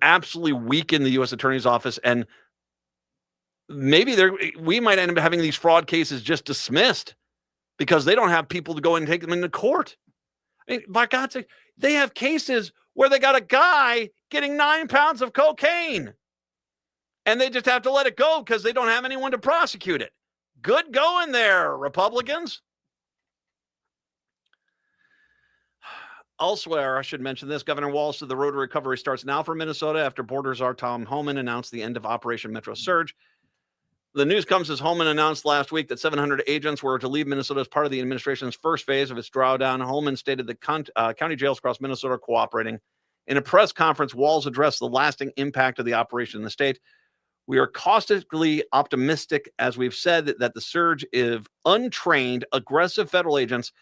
absolutely weakened the U.S. Attorney's Office, and maybe we might end up having these fraud cases just dismissed because they don't have people to go and take them into court. I mean, by God's sake, they have cases where they got a guy getting 9 pounds of cocaine, and they just have to let it go because they don't have anyone to prosecute it. Good going there, Republicans. Elsewhere, I should mention this. Governor Walz said the road to recovery starts now for Minnesota after Border Czar Tom Homan announced the end of Operation Metro Surge. The news comes as Homan announced last week that 700 agents were to leave Minnesota as part of the administration's first phase of its drawdown. Homan stated the county jails across Minnesota are cooperating. In a press conference, Walz addressed the lasting impact of the operation in the state. We are cautiously optimistic, as we've said, that the surge of untrained, aggressive federal agents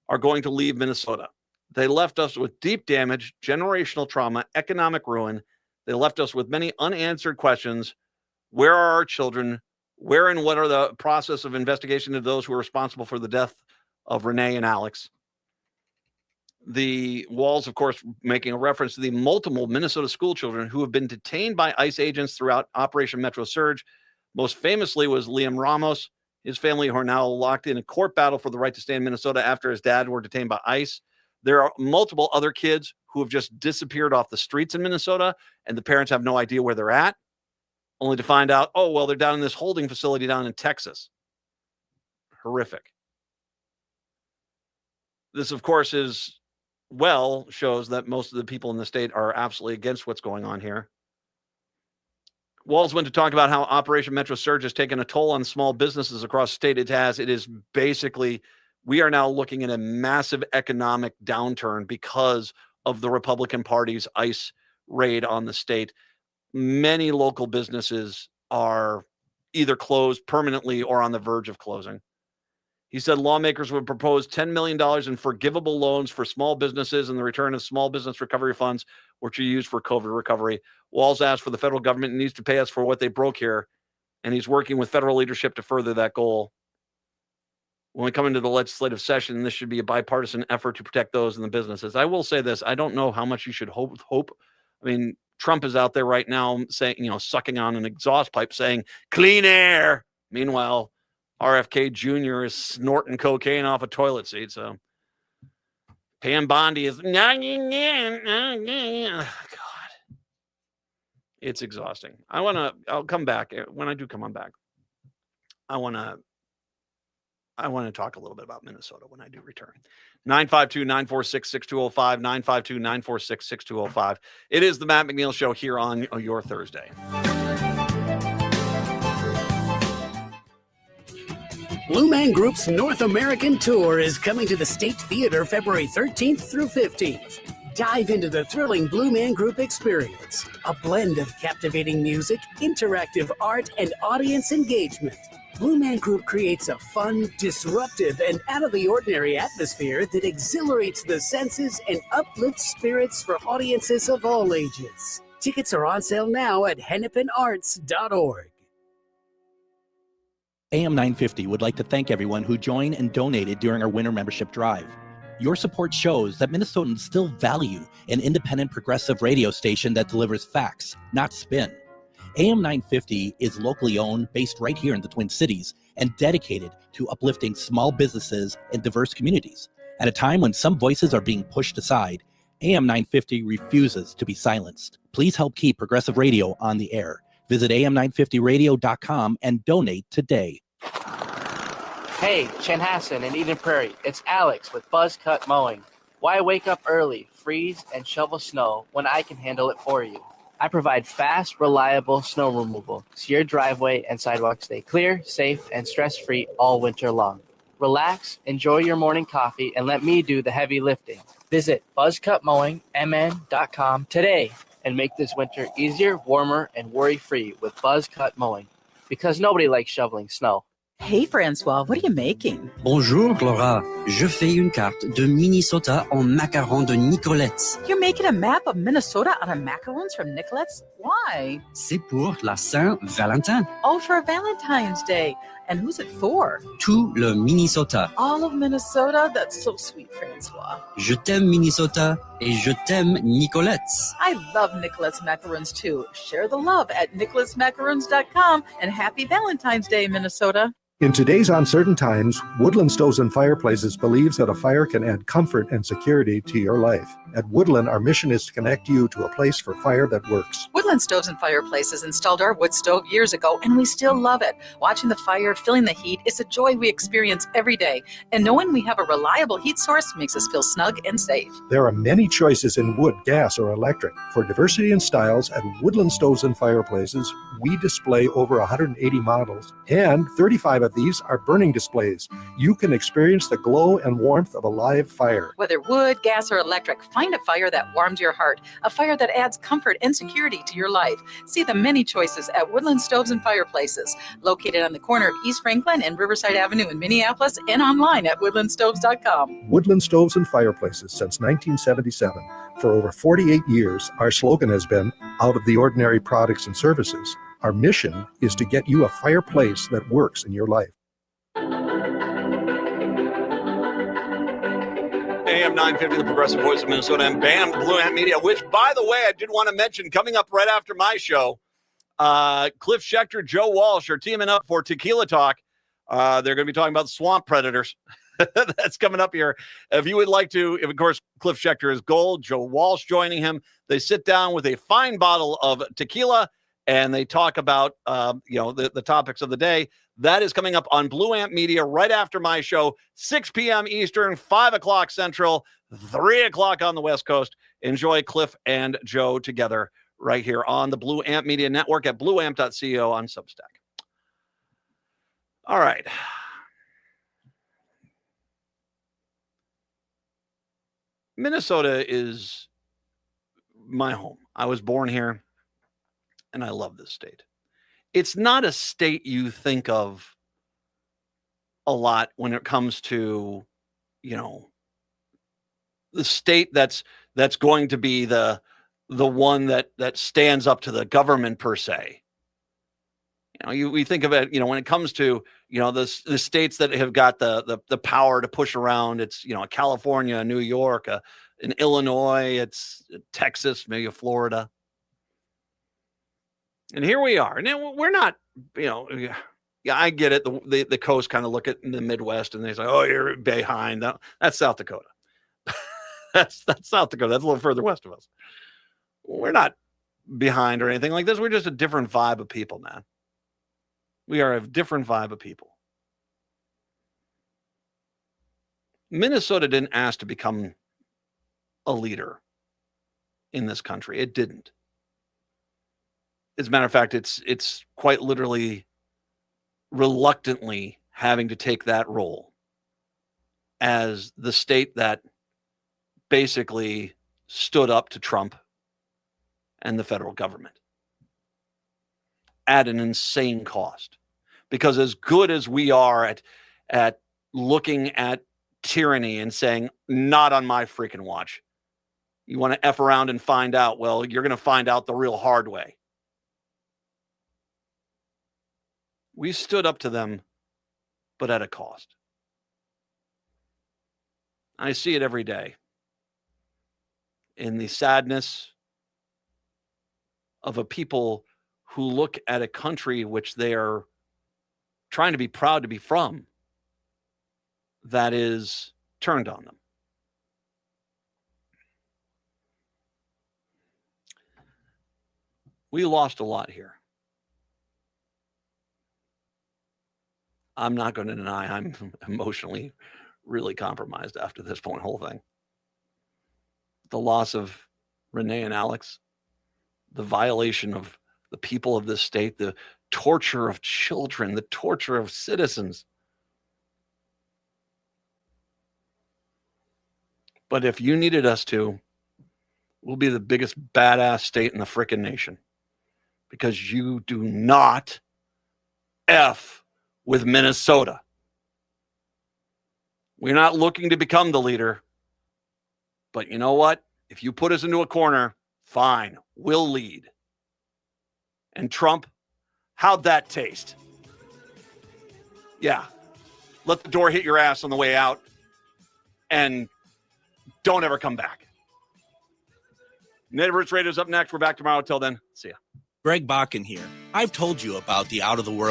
are going to leave Minnesota. They left us with deep damage, generational trauma, economic ruin. They left us with many unanswered questions. Where are our children? Where and what are the process of investigation of those who are responsible for the death of Renee and Alex? The Walz, of course, making a reference to the multiple Minnesota school children who have been detained by ICE agents throughout Operation Metro Surge. Most famously was Liam Ramos. His family are now locked in a court battle for the right to stay in Minnesota after his dad were detained by ICE. There are multiple other kids who have just disappeared off the streets in Minnesota, and the parents have no idea where they're at, only to find out, oh, well, they're down in this holding facility down in Texas. Horrific. This, of course, shows that most of the people in the state are absolutely against what's going on here. Walz went to talk about how Operation Metro Surge has taken a toll on small businesses across the state. It is basically, we are now looking at a massive economic downturn because of the Republican Party's ICE raid on the state. Many local businesses are either closed permanently or on the verge of closing. He said lawmakers would propose $10 million in forgivable loans for small businesses and the return of small business recovery funds, which are used for COVID recovery. Walz asked for the federal government needs to pay us for what they broke here, and he's working with federal leadership to further that goal. When we come into the legislative session, this should be a bipartisan effort to protect those in the businesses. I will say this. I don't know how much you should hope. I mean, Trump is out there right now saying, sucking on an exhaust pipe saying clean air. Meanwhile, RFK Jr. is snorting cocaine off a toilet seat. So Pam Bondi is, God, it's exhausting. I'll come back. When I do come on back, I want to talk a little bit about Minnesota when I do return. 952-946-6205, 952-946-6205. It is the Matt McNeil Show here on your Thursday. Blue Man Group's North American Tour is coming to the State Theater February 13th through 15th. Dive into the thrilling Blue Man Group experience, a blend of captivating music, interactive art, and audience engagement. Blue Man Group creates a fun, disruptive, and out-of-the-ordinary atmosphere that exhilarates the senses and uplifts spirits for audiences of all ages. Tickets are on sale now at hennepinarts.org. AM 950 would like to thank everyone who joined and donated during our winter membership drive. Your support shows that Minnesotans still value an independent progressive radio station that delivers facts, not spin. AM 950 is locally owned, based right here in the Twin Cities, and dedicated to uplifting small businesses and diverse communities. At a time when some voices are being pushed aside, AM 950 refuses to be silenced. Please help keep progressive radio on the air. Visit am950radio.com and donate today. Hey, Chanhassen and Eden Prairie, it's Alex with Buzz Cut Mowing. Why wake up early, freeze, and shovel snow when I can handle it for you? I provide fast, reliable snow removal so your driveway and sidewalk stay clear, safe, and stress-free all winter long. Relax, enjoy your morning coffee, and let me do the heavy lifting. Visit buzzcutmowingmn.com today and make this winter easier, warmer, and worry-free with Buzz Cut Mowing, because nobody likes shoveling snow. Hey, Francois, what are you making? Bonjour, Laura. Je fais une carte de Minnesota en macarons de Nicolette's. You're making a map of Minnesota out of macarons from Nicolette's? Why? C'est pour la Saint-Valentin. Oh, for Valentine's Day. And who's it for? Tout le Minnesota. All of Minnesota? That's so sweet, Francois. Je t'aime, Minnesota, et je t'aime, Nicolette's. I love Nicolette's macarons, too. Share the love at nicoletsmacarons.com, and happy Valentine's Day, Minnesota. In today's uncertain times, Woodland Stoves and Fireplaces believes that a fire can add comfort and security to your life. At Woodland, our mission is to connect you to a place for fire that works. Woodland Stoves and Fireplaces installed our wood stove years ago, and we still love it. Watching the fire, feeling the heat, is a joy we experience every day. And knowing we have a reliable heat source makes us feel snug and safe. There are many choices in wood, gas, or electric. For diversity and styles, at Woodland Stoves and Fireplaces, we display over 180 models, and 35 of these are burning displays. You can experience the glow and warmth of a live fire. Whether wood, gas, or electric, find a fire that warms your heart, a fire that adds comfort and security to your life. See the many choices at Woodland Stoves and Fireplaces, located on the corner of East Franklin and Riverside Avenue in Minneapolis, and online at woodlandstoves.com. Woodland Stoves and Fireplaces since 1977. For over 48 years, our slogan has been, out of the ordinary products and services. Our mission is to get you a fireplace that works in your life. AM 950, the Progressive Voice of Minnesota, and BAM, Blue Ant Media, which, by the way, I did want to mention, coming up right after my show, Cliff Schechter, Joe Walsh are teaming up for Tequila Talk. They're going to be talking about swamp predators. That's coming up here. If you would like to, of course, Cliff Schechter is gold, Joe Walsh joining him. They sit down with a fine bottle of tequila, and they talk about, the topics of the day. That is coming up on Blue Ant Media right after my show, 6 p.m. Eastern, 5 o'clock Central, 3 o'clock on the West Coast. Enjoy Cliff and Joe together right here on the Blue Ant Media Network at blueamp.co on Substack. All right. Minnesota is my home. I was born here, and I love this state. It's not a state you think of a lot when it comes to, the state that's going to be the one that stands up to the government per se. We think of it, when it comes to, the states that have got the power to push around. It's, California, New York, in Illinois, it's Texas, maybe Florida. And here we are. And we're not, I get it. The coast kind of look at the Midwest and they say, oh, you're behind. That's South Dakota. That's South Dakota. That's a little further west of us. We're not behind or anything like this. We're just a different vibe of people, man. We are a different vibe of people. Minnesota didn't ask to become a leader in this country. It didn't. As a matter of fact, it's quite literally reluctantly having to take that role as the state that basically stood up to Trump and the federal government at an insane cost. Because as good as we are at looking at tyranny and saying, not on my freaking watch, you want to F around and find out, well, you're going to find out the real hard way. We stood up to them, but at a cost. I see it every day in the sadness of a people who look at a country which they are trying to be proud to be from that is turned on them. We lost a lot here. I'm not going to deny I'm emotionally really compromised after this whole thing. The loss of Renee and Alex, the violation of the people of this state, the torture of children, the torture of citizens. But if you needed us to, we'll be the biggest badass state in the frickin' nation. Because you do not F with Minnesota. We're not looking to become the leader. But you know what? If you put us into a corner, fine, we'll lead. And Trump, how'd that taste? Yeah. Let the door hit your ass on the way out. And don't ever come back. Native Roots Radio's up next. We're back tomorrow. Till then, see ya. Greg Bakken here. I've told you about the out-of-the-world